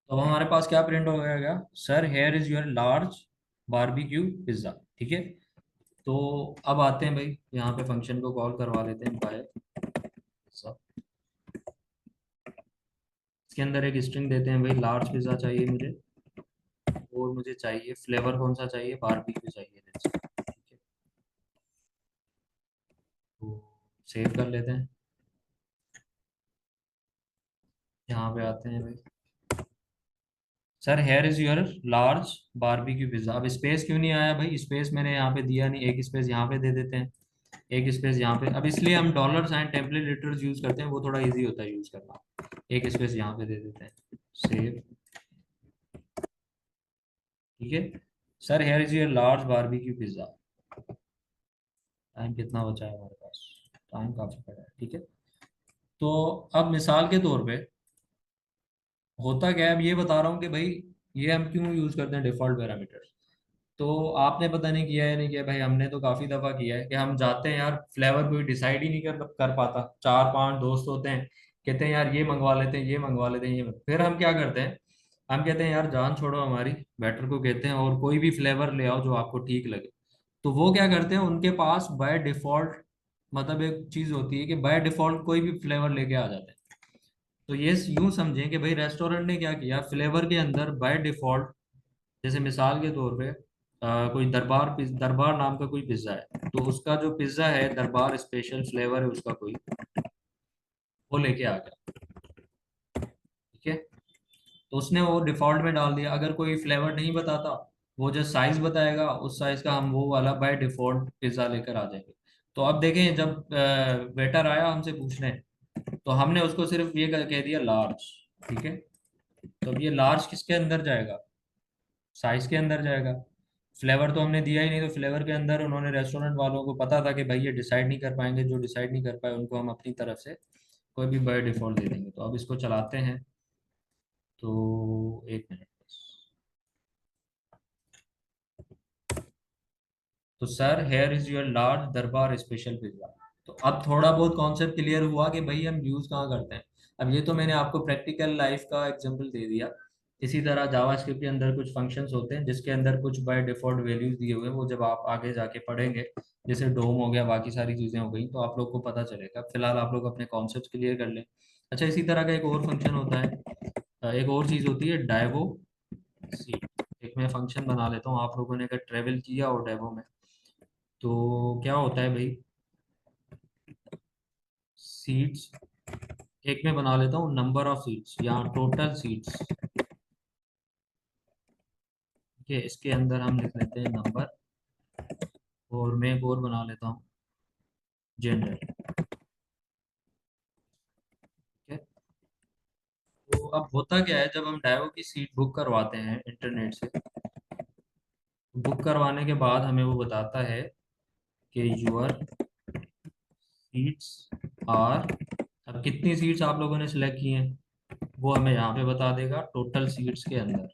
तो अब हमारे पास क्या प्रिंट हो गया, sir here is your large barbecue pizza, ठीक है। तो अब आते हैं भाई, यहाँ पे फंक्शन को कॉल करवा लेते हैं बाय पिज्ज़ा, इसके अंदर एक स्ट्रिंग देते हैं भाई लार्ज पिज्ज़ा चाहिए मुझे, और मुझे चाहिए फ्लेवर कौन सा चाहिए, बारबेक्यू चाहिए, let's say, ठीक है। तो सेव कर लेते हैं, यहाँ पे आते हैं भाई। Sir here is your large barbecue pizza. अब स्पेस क्यों नहीं आया भाई, स्पेस मैंने यहाँ पे दिया नहीं, एक स्पेस यहाँ पे दे देते हैं, एक स्पेस यहाँ पे। अब इसलिए हम dollar sign template letters use करते हैं, वो थोड़ा इजी होता है यूज करना। एक स्पेस यहाँ पे दे देते हैं, सेव, ठीक है। Sir here is your large barbecue pizza. Time कितना बचा है हमारे पास, टाइम काफी पड़ा है, ठीक है। तो अब मिसाल के तौर पे होता क्या है, अब ये बता रहा हूँ कि भाई ये हम क्यों यूज करते हैं डिफॉल्ट पैरामीटर्स। तो आपने पता नहीं किया है नहीं किया, भाई हमने तो काफी दफा किया है कि हम जाते हैं यार, फ्लेवर कोई डिसाइड ही नहीं कर पाता, चार पांच दोस्त होते हैं, कहते हैं यार ये मंगवा लेते हैं, ये मंगवा लेते हैं, फिर हम क्या करते हैं, हम कहते हैं यार जान छोड़ो हमारी, बैटर को कहते हैं और कोई भी फ्लेवर ले आओ जो आपको ठीक लगे। तो वो क्या करते हैं, उनके पास बाय डिफॉल्ट, मतलब एक चीज होती है कि बाय डिफॉल्ट कोई भी फ्लेवर लेके आ जाते हैं। तो ये यूं समझें कि भाई रेस्टोरेंट ने क्या किया, फ्लेवर के अंदर बाय डिफॉल्ट, जैसे मिसाल के तौर पे कोई दरबार नाम का कोई पिज्ज़ा है, तो उसका जो पिज्ज़ा है दरबार स्पेशल फ्लेवर है उसका कोई, वो लेके आ गया, ठीक है। तो उसने वो डिफॉल्ट में डाल दिया। अगर कोई फ्लेवर नहीं बताता, वो जो साइज बताएगा उस साइज का हम वो वाला बाय डिफॉल्ट पिज्ज़ा लेकर आ जाएंगे। तो अब देखें, जब वेटर आया हमसे पूछने, तो हमने उसको सिर्फ ये कह दिया लार्ज, ठीक है। तो अब ये लार्ज किसके अंदर जाएगा, साइज के अंदर जाएगा। फ्लेवर तो हमने दिया ही नहीं, तो फ्लेवर के अंदर उन्होंने, रेस्टोरेंट वालों को पता था कि भाई ये डिसाइड नहीं कर पाएंगे, जो डिसाइड नहीं कर पाए उनको हम अपनी तरफ से कोई भी बाय डिफॉल्ट दे देंगे। तो अब इसको चलाते हैं, तो एक मिनट बस। तो sir here is your large दरबार स्पेशल पिज्जा। तो अब थोड़ा बहुत कॉन्सेप्ट क्लियर हुआ कि भाई हम यूज कहाँ करते हैं। अब ये तो मैंने आपको प्रैक्टिकल लाइफ का एग्जांपल दे दिया। इसी तरह जावास्क्रिप्ट के अंदर कुछ फंक्शंस होते हैं जिसके अंदर कुछ बाय डिफॉल्ट वैल्यूज दिए हुए हैं, वो जब आप आगे जाके पढ़ेंगे, जैसे डोम हो गया, बाकी सारी चीजें हो गई, तो आप लोग को पता चलेगा। फिलहाल आप लोग अपने कॉन्सेप्ट क्लियर कर लें। अच्छा, इसी तरह का एक और फंक्शन होता है, एक और चीज होती है डायवो सीट। एक मैं फंक्शन बना लेता हूँ, आप लोगों ने अगर ट्रेवल किया और डेवो में, तो क्या होता है भाई, सीट्स, एक में बना लेता हूँ नंबर ऑफ सीट्स या टोटल सीट्स, ठीक है। इसके अंदर हम लिख लेते हैं नंबर, और मैं एक और बना लेता हूँ जेंडर, ठीक है। तो अब होता क्या है, जब हम डाइवो की सीट बुक करवाते हैं इंटरनेट से, बुक करवाने के बाद हमें वो बताता है कि यूर सीट्स आर, अब कितनी सीट्स आप लोगों ने सिलेक्ट की हैं वो हमें यहाँ पे बता देगा टोटल सीट्स के अंदर,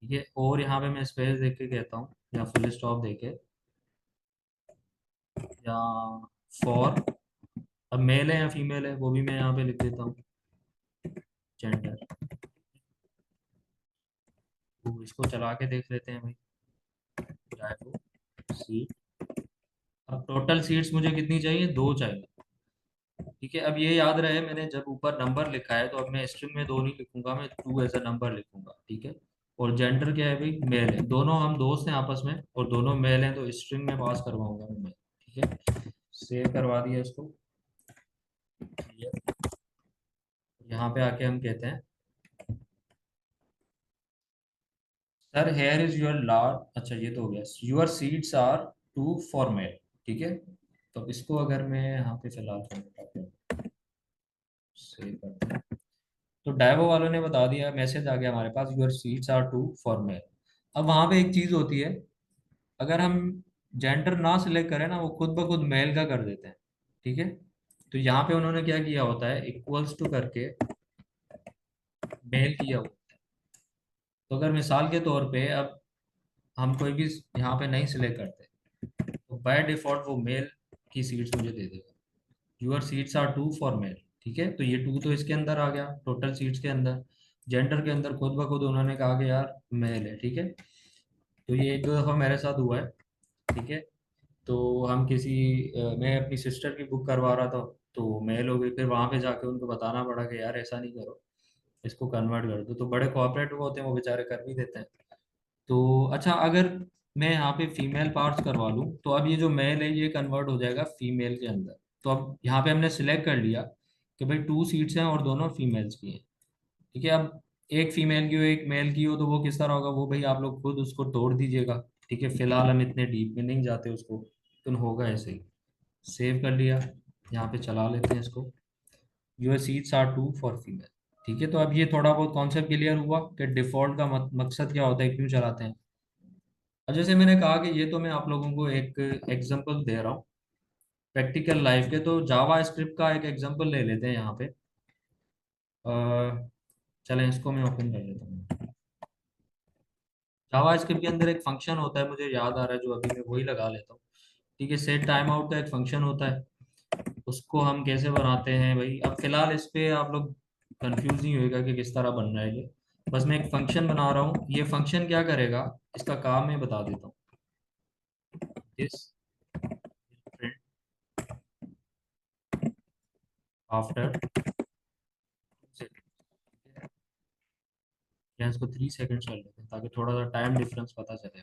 ठीक है। और यहाँ पे मैं स्पेस देख के कहता हूँ, या फुल स्टॉप देके, या फॉर, अब मेल है या फीमेल है वो भी मैं यहाँ पे लिख देता हूँ जेंडर। तो इसको चला के देख लेते हैं भाई, डायगो सीट। अब टोटल सीट्स मुझे कितनी चाहिए, दो चाहिए, ठीक है। अब ये याद रहे, मैंने जब ऊपर नंबर लिखा है तो अब मैं स्ट्रिंग में दो नहीं लिखूंगा, मैं टू एज अ नंबर लिखूंगा, ठीक है। और जेंडर क्या है भाई, मेल है, दोनों हम दोस्त हैं आपस में और दोनों मेल हैं, तो स्ट्रिंग में पास करवाऊंगा मैं, ठीक है। सेव करवा दिया इसको, यहाँ पे आके हम कहते हैं sir here is your large, अच्छा ये तो हो गया, your seats are two for male, ठीक है। तो इसको अगर मैं यहाँ पे फिलहाल सेव करते हैं, तो डाइवो वालों ने बता दिया, मैसेज आ गया हमारे पास, your seats are two for male. अब वहां पे एक चीज होती है, अगर हम जेंडर ना सिलेक्ट करें ना, वो खुद ब खुद मेल का कर देते हैं, ठीक है। तो यहाँ पे उन्होंने क्या किया होता है, इक्वल्स टू करके मेल किया हुआ। तो अगर मिसाल के तौर पे अब हम कोई भी यहाँ पे नहीं सिलेक्ट करते, तो बाय डिफॉल्ट वो मेल की सीट्स मुझे दे देगा, your seats are two for male, ठीक है। तो ये टू तो इसके अंदर आ गया टोटल सीट्स के अंदर, जेंडर के अंदर खुद ब खुद उन्होंने कहा कि यार मेल है, ठीक है। तो ये एक दो दफ़ा मेरे साथ हुआ है, ठीक है। तो हम मैं अपनी सिस्टर की बुक करवा रहा था, तो मेल हो गई, फिर वहां पे जाके उनको बताना पड़ा कि यार ऐसा नहीं करो, इसको कन्वर्ट कर दो। तो बड़े कोऑपरेटिव होते हैं वो, बेचारे कर भी देते हैं। तो अच्छा, अगर मैं यहाँ पे फीमेल पार्ट्स करवा लूँ तो अब ये जो मेल है ये कन्वर्ट हो जाएगा फीमेल के अंदर। तो अब यहाँ पे हमने सिलेक्ट कर लिया कि भाई 2 सीट्स हैं और दोनों फीमेल्स की हैं। ठीक है, अब एक फीमेल की हो एक मेल की हो तो वो किस तरह होगा वो भाई आप लोग खुद उसको तोड़ दीजिएगा। ठीक है, फिलहाल हम इतने डीप में नहीं जाते उसको, तो होगा ऐसे ही। सेव कर लिया, यहाँ पे चला लेते हैं इसको। Your seats are two for female. ठीक है, तो अब ये थोड़ा बहुत कॉन्सेप्ट क्लियर हुआ कि डिफॉल्ट का मकसद क्या होता है, क्यों चलाते हैं। और जैसे मैंने कहा कि ये तो मैं आप लोगों को एक एग्जांपल दे रहा हूँ प्रैक्टिकल लाइफ के। तो जावा स्क्रिप्ट का एक एग्जांपल ले लेते हैं यहाँ पे। चलें इसको मैं ओपन कर लेता हूँ। जावा स्क्रिप्ट के अंदर एक फंक्शन होता है, मुझे याद आ रहा है, जो अभी मैं वही लगा लेता हूँ। ठीक है, सेट टाइम आउट का एक फंक्शन होता है। उसको हम कैसे बनाते हैं भाई, अब फिलहाल इस पे आप लोग कंफ्यूज नहीं होएगा कि किस तरह बन रहा है ये। बस मैं एक फंक्शन बना रहा हूँ, ये फंक्शन क्या करेगा, इसका काम मैं बता देता हूँ। दिस प्रिंट आफ्टर, या इसको 3 सेकेंड कर लेते हैं ताकि थोड़ा सा टाइम डिफरेंस पता चले।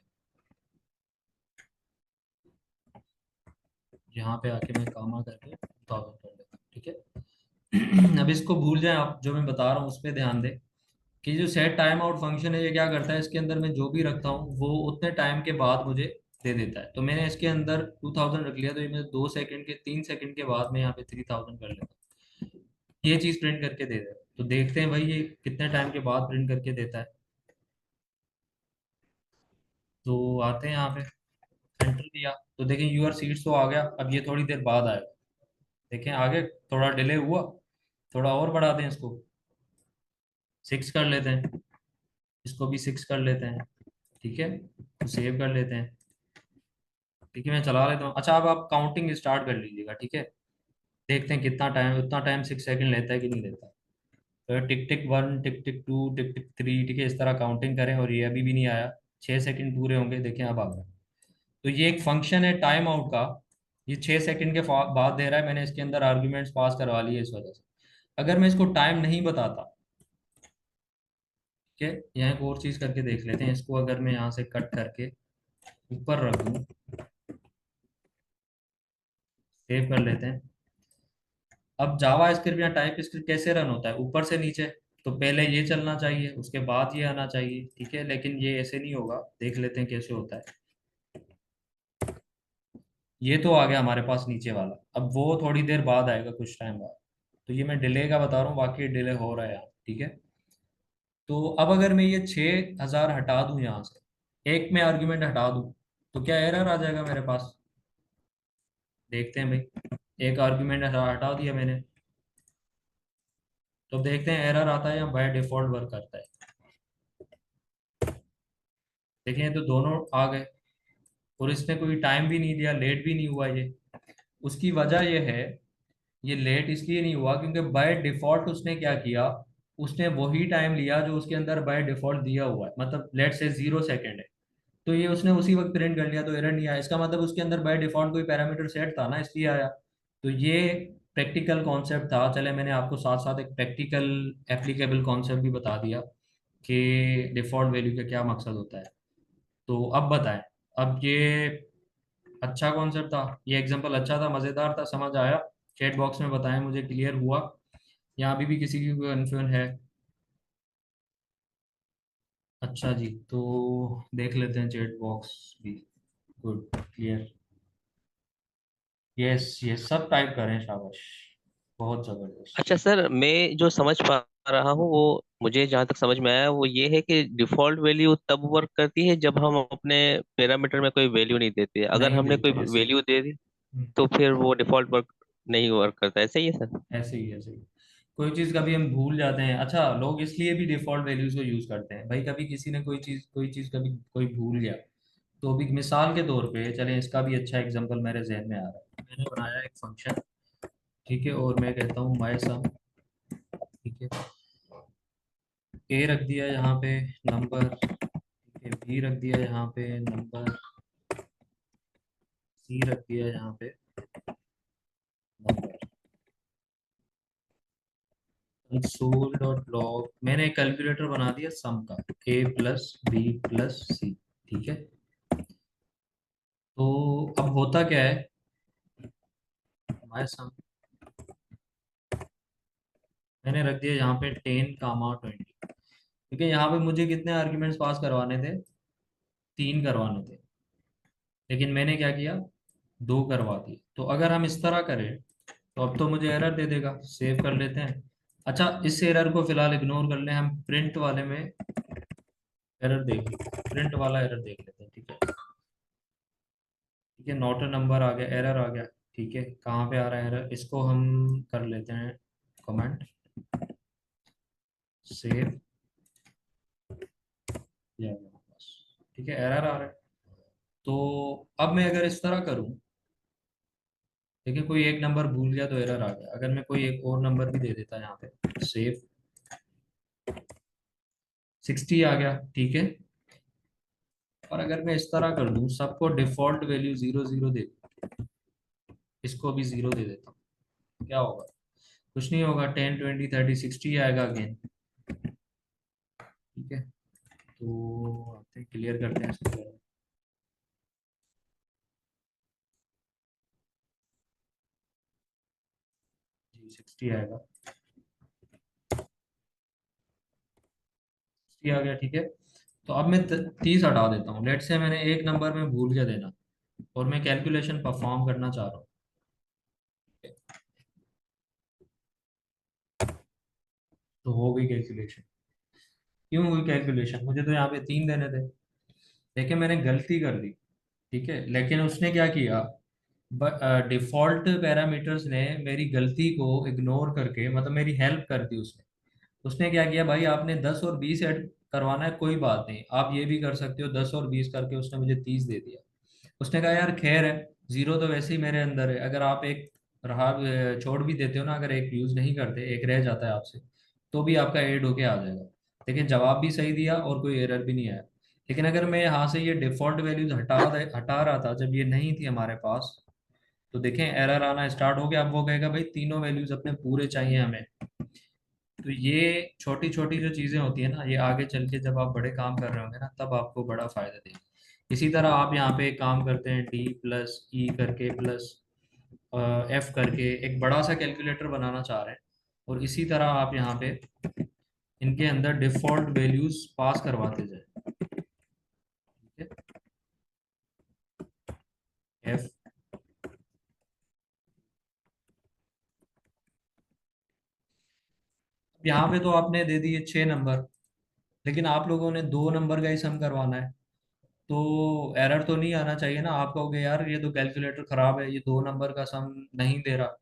यहाँ पे आके मैं कामा करके 1000 कर लेता हूँ। ठीक है अब इसको भूल जाएं आप, जो मैं बता रहा हूँ उस पर ध्यान दें कि जो सेट टाइम आउट फंक्शन है ये क्या करता है, इसके अंदर मैं जो भी रखता हूँ वो उतने टाइम के बाद मुझे दे देता है। तो मैंने इसके अंदर 2000 रख लिया, तो ये मुझे 2 सेकंड के 3 सेकंड के बाद मैं यहाँ पे 3000 कर लेता हूँ। ये चीज प्रिंट करके दे देता है। तो देखते हैं भाई ये कितने टाइम के बाद प्रिंट करके देता है। तो आते हैं यहाँ पे, एंटर दिया तो देखें यूआर सीट्स तो आ गया। अब ये थोड़ी देर बाद आएगा, देखें आगे थोड़ा डिले हुआ। थोड़ा और बढ़ा दें इसको, 6 कर लेते हैं, इसको भी 6 कर लेते हैं। ठीक है, तो सेव कर लेते हैं। ठीक है, मैं चला लेता हूँ। अच्छा, अब आप काउंटिंग स्टार्ट कर लीजिएगा। ठीक है, देखते हैं कितना टाइम, उतना टाइम 6 सेकंड लेता है कि नहीं लेता। तो टिक टिक 1, टिक टिक 2, टिक टिक 3। ठीक है, इस तरह काउंटिंग करें। और ये अभी भी नहीं आया, 6 सेकंड पूरे होंगे, देखें अब आ गया। तो ये एक फंक्शन है टाइम आउट का, ये 6 सेकंड के बाद दे रहा है। मैंने इसके अंदर आर्ग्यूमेंट्स पास करवा लिए इस वजह से। अगर मैं इसको टाइम नहीं बताता, ठीक है, यहाँ एक और चीज करके देख लेते हैं इसको। अगर मैं यहाँ से कट करके ऊपर रख दूँ, सेव कर लेते हैं। अब जावा स्क्रिप्ट या टाइप स्क्रिप्ट कैसे रन होता है, ऊपर से नीचे। तो पहले ये चलना चाहिए, उसके बाद ये आना चाहिए। ठीक है, लेकिन ये ऐसे नहीं होगा, देख लेते हैं कैसे होता है। ये तो आ गया हमारे पास नीचे वाला, अब वो थोड़ी देर बाद आएगा, कुछ टाइम बाद। तो ये मैं डिले का बता रहा हूँ, बाकी डिले हो रहा है यहाँ। ठीक है, तो अब अगर मैं ये 6000 हटा दूं यहाँ से, एक में आर्ग्यूमेंट हटा दूं, तो क्या एरर आ जाएगा मेरे पास। देखते हैं भाई, एक आर्ग्यूमेंट हटा दिया मैंने, तो देखते हैं एरर आता है या बाय डिफॉल्ट वर्क करता है। देखें तो दोनों आ गए, और इसने कोई टाइम भी नहीं दिया, लेट भी नहीं हुआ ये। उसकी वजह ये है, ये लेट इसलिए नहीं हुआ क्योंकि बाय डिफॉल्ट उसने क्या किया, उसने वही टाइम लिया जो उसके अंदर बाय डिफॉल्ट दिया हुआ है। मतलब लेट से 0 सेकेंड है, तो ये उसने उसी वक्त प्रिंट कर लिया, तो एरर नहीं आया। इसका मतलब उसके अंदर बाय डिफॉल्ट कोई पैरामीटर सेट था ना, इसलिए आया। तो ये प्रैक्टिकल कॉन्सेप्ट था। चले, मैंने आपको साथ साथ एक प्रैक्टिकल एप्लीकेबल कॉन्सेप्ट भी बता दिया कि डिफॉल्ट वैल्यू का क्या मकसद होता है। तो अब बताएं, अब ये अच्छा कॉन्सेप्ट था, ये एग्जांपल अच्छा था, मज़ेदार था, समझ आया। चैट बॉक्स में बताएं मुझे, क्लियर हुआ या अभी भी किसी की कोई कन्फ्यूजन है। अच्छा जी, तो देख लेते हैं चैट बॉक्स भी। Good, clear. यस यस, सब टाइप करें, शाबाश, बहुत अच्छा जबरदस्त। सर, मैं जो समझ पा रहा हूँ वो, मुझे जहाँ तक समझ में आया वो ये है कि डिफॉल्ट वैल्यू तब वर्क करती है जब हम अपने पैरामीटर में कोई वैल्यू नहीं देते। अगर नहीं हमने कोई देते, ऐसे ही। वैल्यू दे दी हम्म, तो फिर वो डिफॉल्ट वर्क नहीं वर्क करता है। सही है सर? ऐसे ही ऐसे ही। कोई चीज़ कभी हम भूल जाते हैं। अच्छा, लोग इसलिए भी डिफॉल्ट वैल्यूज को यूज करते हैं भाई, कभी किसी ने कोई चीज़ कभी कोई भूल गया। तो अभी मिसाल के तौर पे चलें, इसका भी अच्छा एग्जांपल मेरे जहन में आ रहा है। मैंने बनाया एक फंक्शन, ठीक है, और मैं कहता हूँ माय सम। ठीक है, ए रख दिया यहाँ पे नंबर, ठीक है, बी रख दिया यहाँ पे नंबर, सी रख दिया यहाँ पे नंबर। कंसोल डॉट लॉग, मैंने एक कैलकुलेटर बना दिया सम का, a प्लस बी प्लस सी। ठीक है, तो अब होता क्या है, हमारे सम मैंने रख दिया यहाँ पे 10, 20, क्योंकि यहाँ पे मुझे कितने आर्ग्यूमेंट्स पास करवाने थे, 3 करवाने थे, लेकिन मैंने क्या किया, 2 करवा दिए। तो अगर हम इस तरह करें तो अब तो मुझे एरर दे देगा, सेव कर लेते हैं। अच्छा, इस एरर को फिलहाल इग्नोर कर लें, हम प्रिंट वाले में एरर देख प्रिंट वाला एरर देख लेते हैं। ठीक है, ठीक है, नॉट अ नंबर आ गया, एरर आ गया। ठीक है, कहाँ पे आ रहा है एरर, इसको हम कर लेते हैं कमेंट, सेव, ये आ गया बस। ठीक है, एरर आ रहा है। तो अब मैं अगर इस तरह करूं, देखिए कोई एक नंबर भूल गया तो एरर आ गया, अगर मैं कोई एक और नंबर भी दे देता यहाँ पे, सेव, 60 आ गया। ठीक है, और अगर मैं इस तरह कर दूं, सबको डिफॉल्ट वैल्यू 0 0 दे दूं, इसको भी 0 दे देता हूँ, क्या होगा, कुछ नहीं होगा, 10, 20, 30, 60 आएगा अगेन। ठीक है, तो आते हैं क्लियर करते हैं इसको, जी 60 आएगा, 60 आ गया। ठीक है, तो अब मैं 30 हटा देता हूँ, लेट से मैंने एक नंबर में भूल गया देना और मैं कैलकुलेशन परफॉर्म करना चाह रहा हूँ, तो हो गई कैलकुलेशन। क्यों हुई कैलकुलेशन, मुझे तो यहाँ पे 3 देने थे, देखिए मैंने गलती कर दी। ठीक है, लेकिन उसने क्या किया, डिफॉल्ट पैरामीटर्स ने मेरी गलती को इग्नोर करके, मतलब मेरी हेल्प कर दी उसने। उसने क्या किया भाई, आपने 10 और 20 ऐड करवाना है, कोई बात नहीं, आप ये भी कर सकते हो, 10 और 20 करके उसने मुझे 30 दे दिया। उसने कहा यार खैर है, 0 तो वैसे ही मेरे अंदर है, अगर आप एक रहा छोड़ भी देते हो ना, अगर एक यूज नहीं करते, एक रह जाता है आपसे, तो भी आपका ऐड होके आ जाएगा। लेकिन जवाब भी सही दिया और कोई एरर भी नहीं आया। लेकिन अगर मैं यहाँ से ये डिफॉल्ट वैल्यूज हटा रहा था जब ये नहीं थी हमारे पास, तो देखें एरर आना स्टार्ट हो गया। अब वो कहेगा भाई तीनों वैल्यूज अपने पूरे चाहिए हमें। तो ये छोटी छोटी जो चीजें होती है ना, ये आगे चल के जब आप बड़े काम कर रहे होंगे ना, तब आपको बड़ा फायदा देगी। इसी तरह आप यहाँ पे काम करते हैं, डी प्लस ई करके प्लस एफ करके एक बड़ा सा कैलकुलेटर बनाना चाह रहे हैं, और इसी तरह आप यहाँ पे इनके अंदर डिफॉल्ट वैल्यूज पास करवाते जाए। ठीक है, एफ, यहाँ पे तो आपने दे दिए 6 नंबर, लेकिन आप लोगों ने 2 नंबर का ही सम करवाना है, तो एरर तो नहीं आना चाहिए ना। आप कहोगे यार ये तो कैलकुलेटर खराब है, ये 2 नंबर का सम नहीं दे रहा।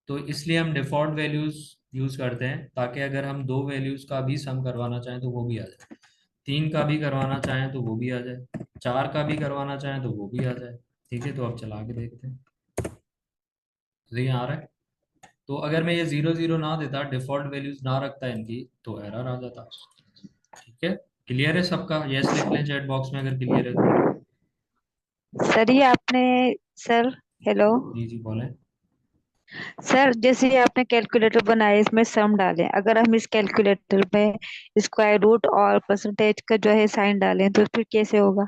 तो इसलिए हम डिफॉल्ट वैल्यूज यूज करते हैं, ताकि अगर हम 2 वैल्यूज का भी सम करवाना चाहें तो वो भी आ जाए, 3 का भी करवाना चाहें तो वो भी आ जाए, 4 का भी करवाना चाहें तो वो भी आ जाए। ठीक है, तो अब चला के देखते हैं, तो ये आ रहा है। तो अगर मैं ये 0 0 ना देता, डिफॉल्ट वैल्यूज ना रखता इनकी, तो एरर आ जाता। ठीक है, क्लियर है सबका, यस लिख लें चैट बॉक्स में अगर क्लियर है तो। सर ये आपने सर हेलो जी जी बोलें। सर, जैसे ये आपने कैलकुलेटर बनाया, इसमें सम डालें, अगर हम इस कैलकुलेटर में स्क्वायर रूट और परसेंटेज का जो है साइन डालें तो फिर कैसे होगा?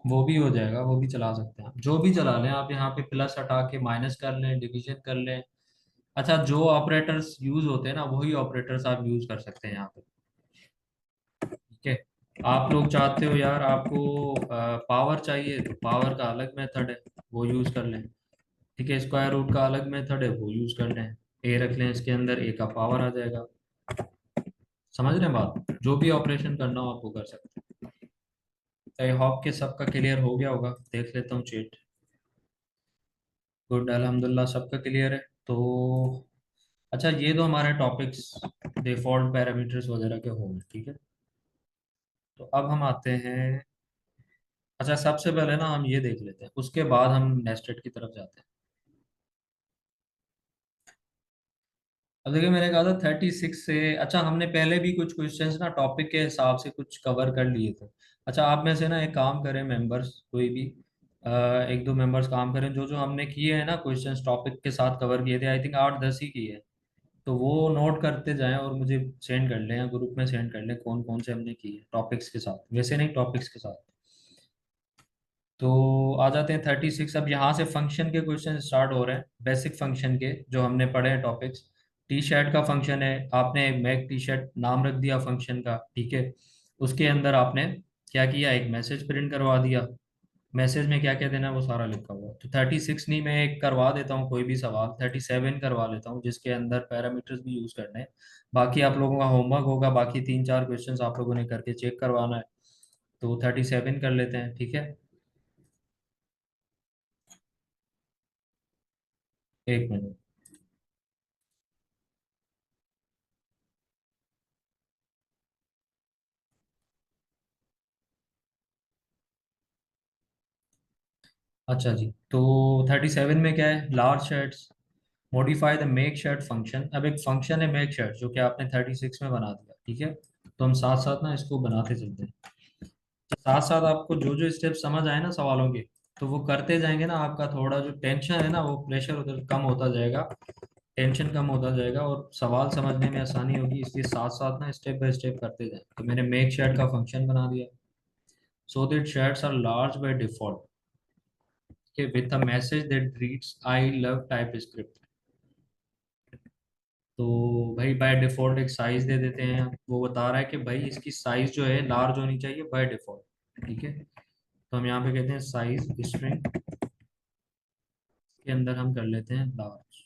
वो भी हो जाएगा, वो भी चला सकते हैं आप, जो भी चला लें आप, यहाँ पे प्लस हटा के माइनस कर लें, डिवीजन कर लें। अच्छा, जो ऑपरेटर्स यूज होते हैं ना, वही ऑपरेटर्स आप यूज कर सकते हैं यहाँ पे। ठीक है, आप लोग चाहते हो यार आपको पावर चाहिए, तो पावर का अलग मेथड है, वो यूज कर लें। ठीक है, स्क्वायर रूट का अलग मेथड है, वो यूज कर लें। ए रख लें इसके अंदर, ए का पावर आ जाएगा। समझ रहे हैं बात, जो भी ऑपरेशन करना हो आप वो कर सकते हैं। आई होप के सबका क्लियर हो गया होगा, देख लेता हूँ चेट। गुड, अल्हम्दुलिल्लाह सबका क्लियर है। तो अच्छा, ये तो हमारे टॉपिक्स डिफॉल्ट पैरामीटर्स वगैरह के होंगे। ठीक है, तो अब हम आते हैं, अच्छा सबसे पहले ना हम ये देख लेते हैं, उसके बाद हम नेस्टेड की तरफ जाते हैं। अब देखिए मैंने कहा था 36 से, अच्छा हमने पहले भी कुछ क्वेश्चंस ना टॉपिक के हिसाब से कुछ कवर कर लिए थे। अच्छा आप में से ना एक काम करें, मेंबर्स कोई भी एक दो मेंबर्स काम करें, जो जो हमने किए हैं ना क्वेश्चंस टॉपिक के साथ कवर किए थे, आई थिंक 8 10 ही किए हैं। तो वो नोट करते जाएं और मुझे सेंड कर लें या ग्रुप में सेंड कर लें कौन कौन से हमने किए टॉपिक्स के साथ, वैसे नहीं टॉपिक्स के साथ। तो आ जाते हैं 36। अब यहाँ से फंक्शन के क्वेश्चन स्टार्ट हो रहे हैं, बेसिक फंक्शन के जो हमने पढ़े हैं टॉपिक्स। टी शर्ट का फंक्शन है, आपने मैक टी शर्ट नाम रख दिया फंक्शन का, ठीक है। उसके अंदर आपने क्या किया, एक मैसेज प्रिंट करवा दिया। मैसेज में क्या क्या देना है वो सारा लिखा हुआ है। तो 36 नहीं, मैं एक करवा देता हूँ कोई भी सवाल, 37 करवा लेता हूँ जिसके अंदर पैरामीटर्स भी यूज करने हैं। बाकी आप लोगों का होमवर्क होगा, बाकी 3-4 क्वेश्चंस आप लोगों ने करके चेक करवाना है। तो 37 कर लेते हैं, ठीक है। एक मिनट। अच्छा जी, तो 37 में क्या है, large shirts, modify the make shirt function. अब एक फंक्शन है मेक शर्ट जो कि आपने 36 में बना दिया, ठीक है। तो हम साथ साथ ना इसको बनाते चलते हैं। तो साथ साथ आपको जो जो स्टेप समझ आए ना सवालों के, तो वो करते जाएंगे ना, आपका थोड़ा जो टेंशन है ना वो प्रेशर उधर कम होता जाएगा, टेंशन कम होता जाएगा और सवाल समझने में आसानी होगी। इसलिए साथ साथ ना स्टेप बाय स्टेप करते जाएं। तो मैंने मेक शर्ट का फंक्शन बना दिया। So that shirts are large by default, okay, with a message that reads I love TypeScript। तो भाई बाय डिफॉल्ट एक साइज दे देते हैं, वो बता रहा है कि भाई इसकी साइज जो है लार्ज होनी चाहिए बाय डिफॉल्ट, ठीक है। तो हम यहाँ पे कहते हैं साइज स्ट्रिंग के अंदर हम कर लेते हैं लार्ज।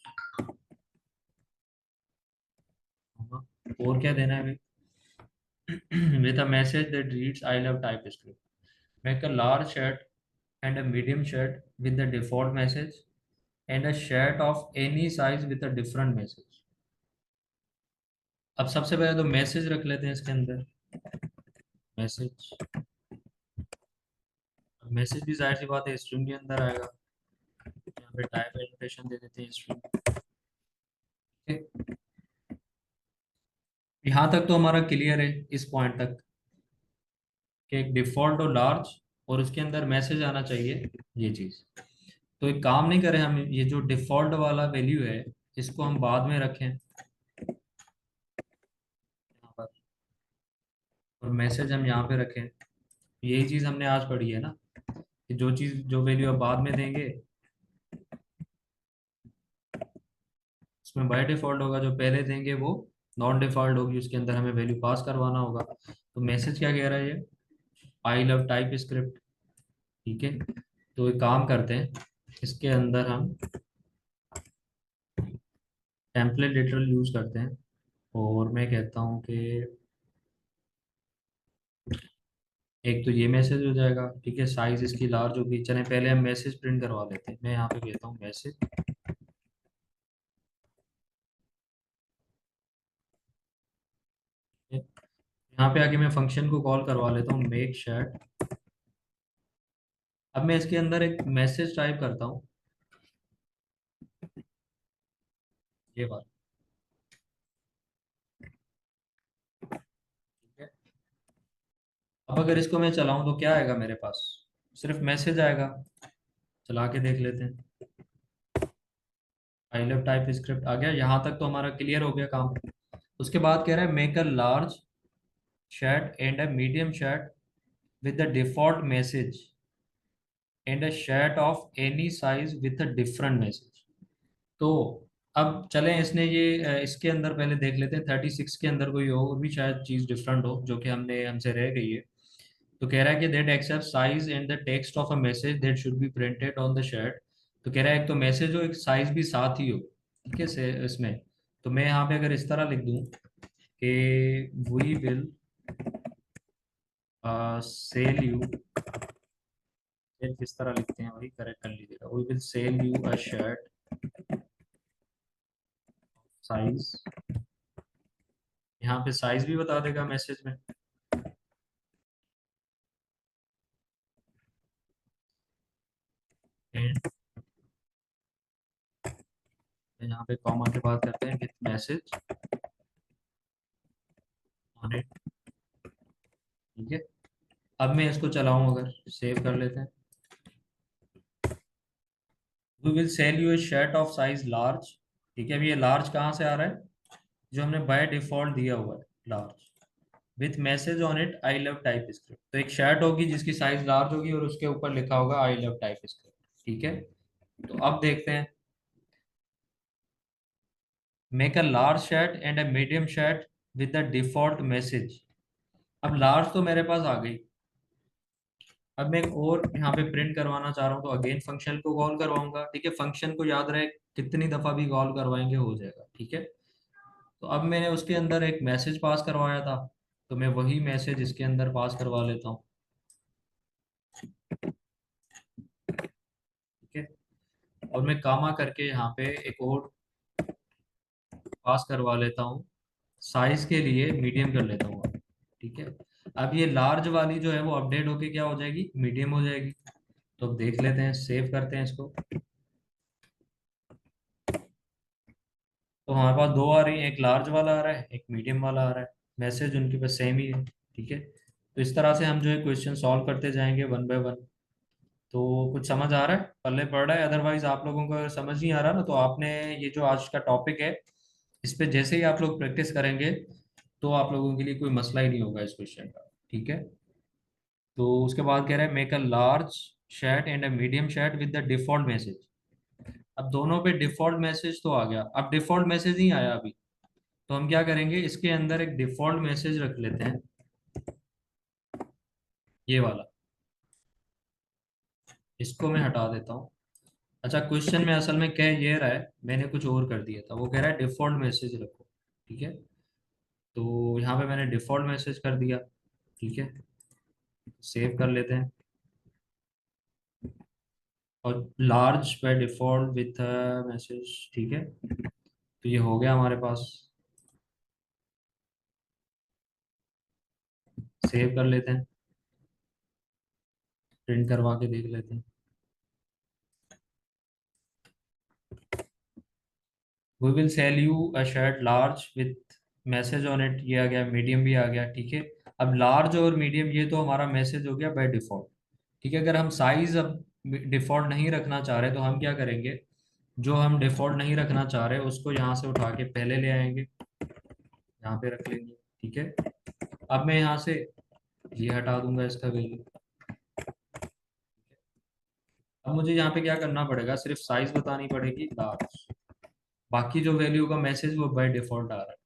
और क्या देना है भाई, with a message that reads I love TypeScript, make a large shirt and a medium shirt with the default message and a shirt of any size with a different message। अब सबसे पहले तो message रख लेते हैं इसके अंदर, message. Message भी जाहिर सी बात है स्ट्रिंग के अंदर आएगा। यहाँ पे टाइप एनोटेशन दे देते हैं स्ट्रिंग। यहाँ तक तो हमारा क्लियर है, इस पॉइंट तक कि एक डिफॉल्ट और लार्ज और उसके अंदर मैसेज आना चाहिए, ये चीज। तो एक काम नहीं करें हम, ये जो डिफॉल्ट वाला वैल्यू है इसको हम बाद में रखें यहाँ पर, और मैसेज हम यहाँ पे रखें। यही चीज हमने आज पढ़ी है ना, कि जो चीज जो वैल्यू आप बाद में देंगे उसमें बाय डिफॉल्ट होगा, जो पहले देंगे वो नॉन डिफॉल्ट होगी, उसके अंदर हमें वैल्यू पास करवाना होगा। तो मैसेज क्या कह रहा है ये, आई लव टाइप स्क्रिप्ट, ठीक है। तो एक काम करते हैं, इसके अंदर हम टेम्पलेट लिटरल यूज करते हैं और मैं कहता हूँ कि एक तो ये मैसेज हो जाएगा, ठीक है। साइज इसकी लार्ज होगी, चले पहले हम मैसेज प्रिंट करवा लेते हैं। मैं यहाँ पे कहता हूँ मैसेज, यहाँ पे आके मैं फंक्शन को कॉल करवा लेता हूँ मेक शर्ट। अब मैं इसके अंदर एक मैसेज टाइप करता हूँ, ये बात, ठीक है। अब अगर इसको मैं चलाऊं तो क्या आएगा मेरे पास, सिर्फ मैसेज आएगा। चला के देख लेते हैं। आई लव टाइप स्क्रिप्ट आ गया, यहाँ तक तो हमारा क्लियर हो गया काम। उसके बाद कह रहा है make a large shirt and a medium shirt with the default message and a shirt of any size with a different message. तो अब चलें, इसने ये इसके अंदर पहले देख लेते हैं 36 के अंदर कोई और भी शायद चीज़ डिफरेंट हो जो कि हमसे रह गई है। तो कह रहा है कि that accept size and the text of a message that should be printed on the shirt. तो कह रहा है एक तो मैसेज हो, एक साइज भी साथ ही हो, ठीक है से इसमें। तो मैं यहाँ पे अगर इस तरह लिख दूं कि वी विल सेल यू, किस तरह लिखते हैं वही करेक्ट कर लीजिएगा, we will sell you a shirt size. यहाँ पे साइज भी बता देगा मैसेज में। एंड यहाँ पे कॉमा के बाद करते हैं विथ मैसेज ऑन इट, ठीक है। अब मैं इसको चलाऊं, अगर सेव कर लेते हैं, we will sell you a shirt of size large, ठीक है। अब ये लार्ज कहाँ से आ रहा है, जो हमने बाय डिफॉल्ट दिया हुआ है large, with message on it I love type script. तो एक शर्ट होगी जिसकी साइज लार्ज होगी और उसके ऊपर लिखा होगा आई लव टाइप स्क्रिप्ट, ठीक है। तो अब देखते हैं, make a large shirt and a medium shirt with the default message. अब लार्ज तो मेरे पास आ गई, अब मैं एक और यहाँ पे प्रिंट करवाना चाह रहा हूँ, तो अगेन फंक्शन को कॉल करवाऊंगा, ठीक है। फंक्शन को याद रहे कितनी दफा भी कॉल करवाएंगे हो जाएगा, ठीक है। तो अब मैंने उसके अंदर एक मैसेज पास करवाया था, तो मैं वही मैसेज इसके अंदर पास करवा लेता हूँ, ठीक है। और मैं कामा करके यहाँ पे एक और पास करवा लेता हूँ, साइज के लिए मीडियम कर लेता हूँ, ठीक है। अब ये लार्ज वाली जो है वो अपडेट होके क्या हो जाएगी, मीडियम हो जाएगी। तो अब देख लेते हैं, सेव करते हैं इसको। तो हमारे पास दो आ रही है, एक लार्ज वाला आ रहा है, एक मीडियम वाला आ रहा है, मैसेज उनके पास सेम ही है, ठीक है। तो इस तरह से हम जो है क्वेश्चन सॉल्व करते जाएंगे वन बाय वन। तो कुछ समझ आ रहा है, पल्ले पड़ रहा है? अदरवाइज आप लोगों को अगर समझ नहीं आ रहा ना, तो आपने ये जो आज का टॉपिक है, इस पे जैसे ही आप लोग प्रैक्टिस करेंगे तो आप लोगों के लिए कोई मसला ही नहीं होगा इस क्वेश्चन का, ठीक है। तो उसके बाद कह रहा है make a large shirt and a medium shirt with the default message. अब दोनों पे डिफॉल्ट मैसेज तो आ गया, अब डिफॉल्ट मैसेज नहीं आया अभी, तो हम क्या करेंगे, इसके अंदर एक डिफॉल्ट मैसेज रख लेते हैं, ये वाला, इसको मैं हटा देता हूँ। अच्छा, क्वेश्चन में असल में कह ये रहा है, मैंने कुछ और कर दिया था, वो कह रहा है डिफॉल्ट मैसेज रखो, ठीक है। तो यहाँ पे मैंने डिफॉल्ट मैसेज कर दिया, ठीक है। सेव कर लेते हैं, और large by default with message, ठीक है। तो ये हो गया हमारे पास, सेव कर लेते हैं, प्रिंट करवा के देख लेते हैं। We will sell you a shirt large with message on it, ये आ गया, मीडियम भी आ गया, ठीक है। अब लार्ज और मीडियम ये तो हमारा मैसेज हो गया बाय डिफॉल्ट, ठीक है। अगर हम साइज अब डिफॉल्ट नहीं रखना चाह रहे तो हम क्या करेंगे, जो हम डिफॉल्ट नहीं रखना चाह रहे उसको यहाँ से उठा के पहले ले आएंगे, यहाँ पे रख लेंगे, ठीक है। अब मैं यहाँ से ये हटा दूंगा इसका वैल्यू। अब मुझे यहाँ पे क्या करना पड़ेगा, सिर्फ साइज बतानी पड़ेगी लार्ज, बाकी जो वैल्यू का मैसेज वो बाय डिफॉल्ट आ रहा है,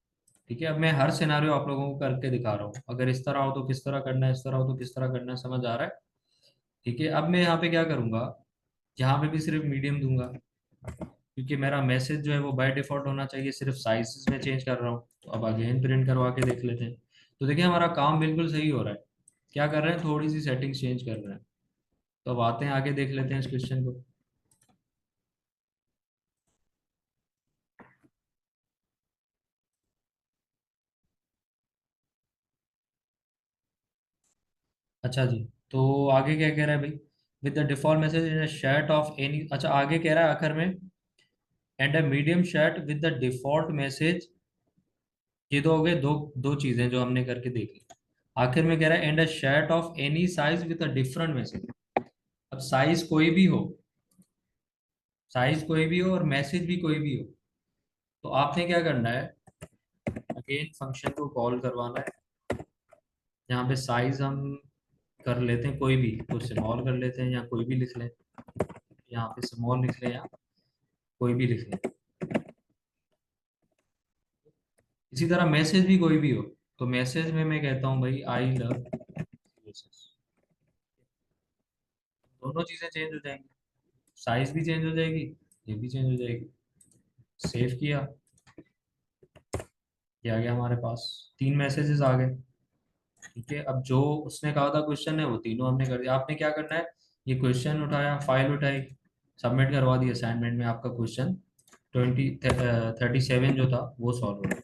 ठीक है। अब मैं हर सिनारियो आप लोगों को करके दिखा रहा हूँ, अगर इस तरह हो तो किस तरह करना है, इस तरह हो तो किस तरह करना है, समझ आ रहा है, ठीक है। अब मैं यहाँ पे क्या करूंगा, यहाँ पे भी सिर्फ मीडियम दूंगा, क्योंकि मेरा मैसेज जो है वो बाय डिफॉल्ट होना चाहिए, सिर्फ साइज में चेंज कर रहा हूँ। तो अब अगेन प्रिंट करवा के देख लेते हैं, तो देखिए हमारा काम बिल्कुल सही हो रहा है। क्या कर रहे हैं, थोड़ी सी सेटिंग चेंज कर रहे हैं। तो अब आते हैं आगे, देख लेते हैं इस क्वेश्चन को। अच्छा जी, तो आगे क्या कह रहा है भाई, with the default message in shirt of any, अच्छा आगे कह रहा है आखिर में, and a medium shirt with the default message. ये तो हो गए दो, दो चीजें जो हमने करके देख ली। आखिर में कह रहा है and a shirt of any size with a different message. अब साइज कोई भी हो, साइज कोई भी हो और मैसेज भी कोई भी हो, तो आपने क्या करना है, अगेन फंक्शन को कॉल करवाना है। यहाँ पे साइज हम कर लेते हैं कोई भी, तो स्मॉल कर लेते हैं या कोई भी लिख लें, यहाँ पे स्मॉल लिख लें या कोई भी लिख लें। इसी तरह मैसेज भी कोई भी हो, तो मैसेज में मैं कहता हूँ भाई आई लव मैसेज। दोनों चीजें चेंज हो जाएंगी, साइज भी चेंज हो जाएगी, ये भी चेंज हो जाएगी। सेव किया, ये आ गया हमारे पास, तीन मैसेजेस आ गए, ठीक है। अब जो उसने कहा था क्वेश्चन है वो तीनों हमने कर दिया। आपने क्या करना है, ये क्वेश्चन उठाया, फाइल उठाई, सबमिट करवा दी, असाइनमेंट में आपका क्वेश्चन 37 जो था वो सॉल्व हो गया।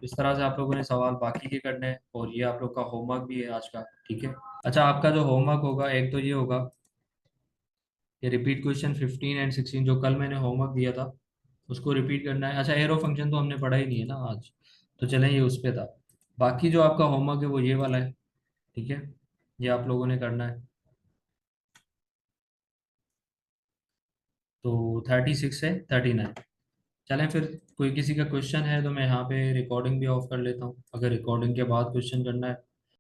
इस तरह से आप लोगों ने सवाल बाकी के करने हैं, और ये आप लोग का होमवर्क भी है आज का, ठीक है। अच्छा, आपका जो होमवर्क होगा एक तो ये होगा, ये रिपीट क्वेश्चन 15 एंड 16 जो कल मैंने होमवर्क दिया था उसको रिपीट करना है। अच्छा, एरो फंक्शन तो हमने पढ़ा ही नहीं है ना आज, तो चलें ये उस पे था। बाकी जो आपका होमवर्क है वो ये वाला है, ठीक है, ये आप लोगों ने करना है। तो 36 से 39, चलें फिर, कोई किसी का क्वेश्चन है तो मैं यहाँ पे रिकॉर्डिंग भी ऑफ कर लेता हूँ, अगर रिकॉर्डिंग के बाद क्वेश्चन करना है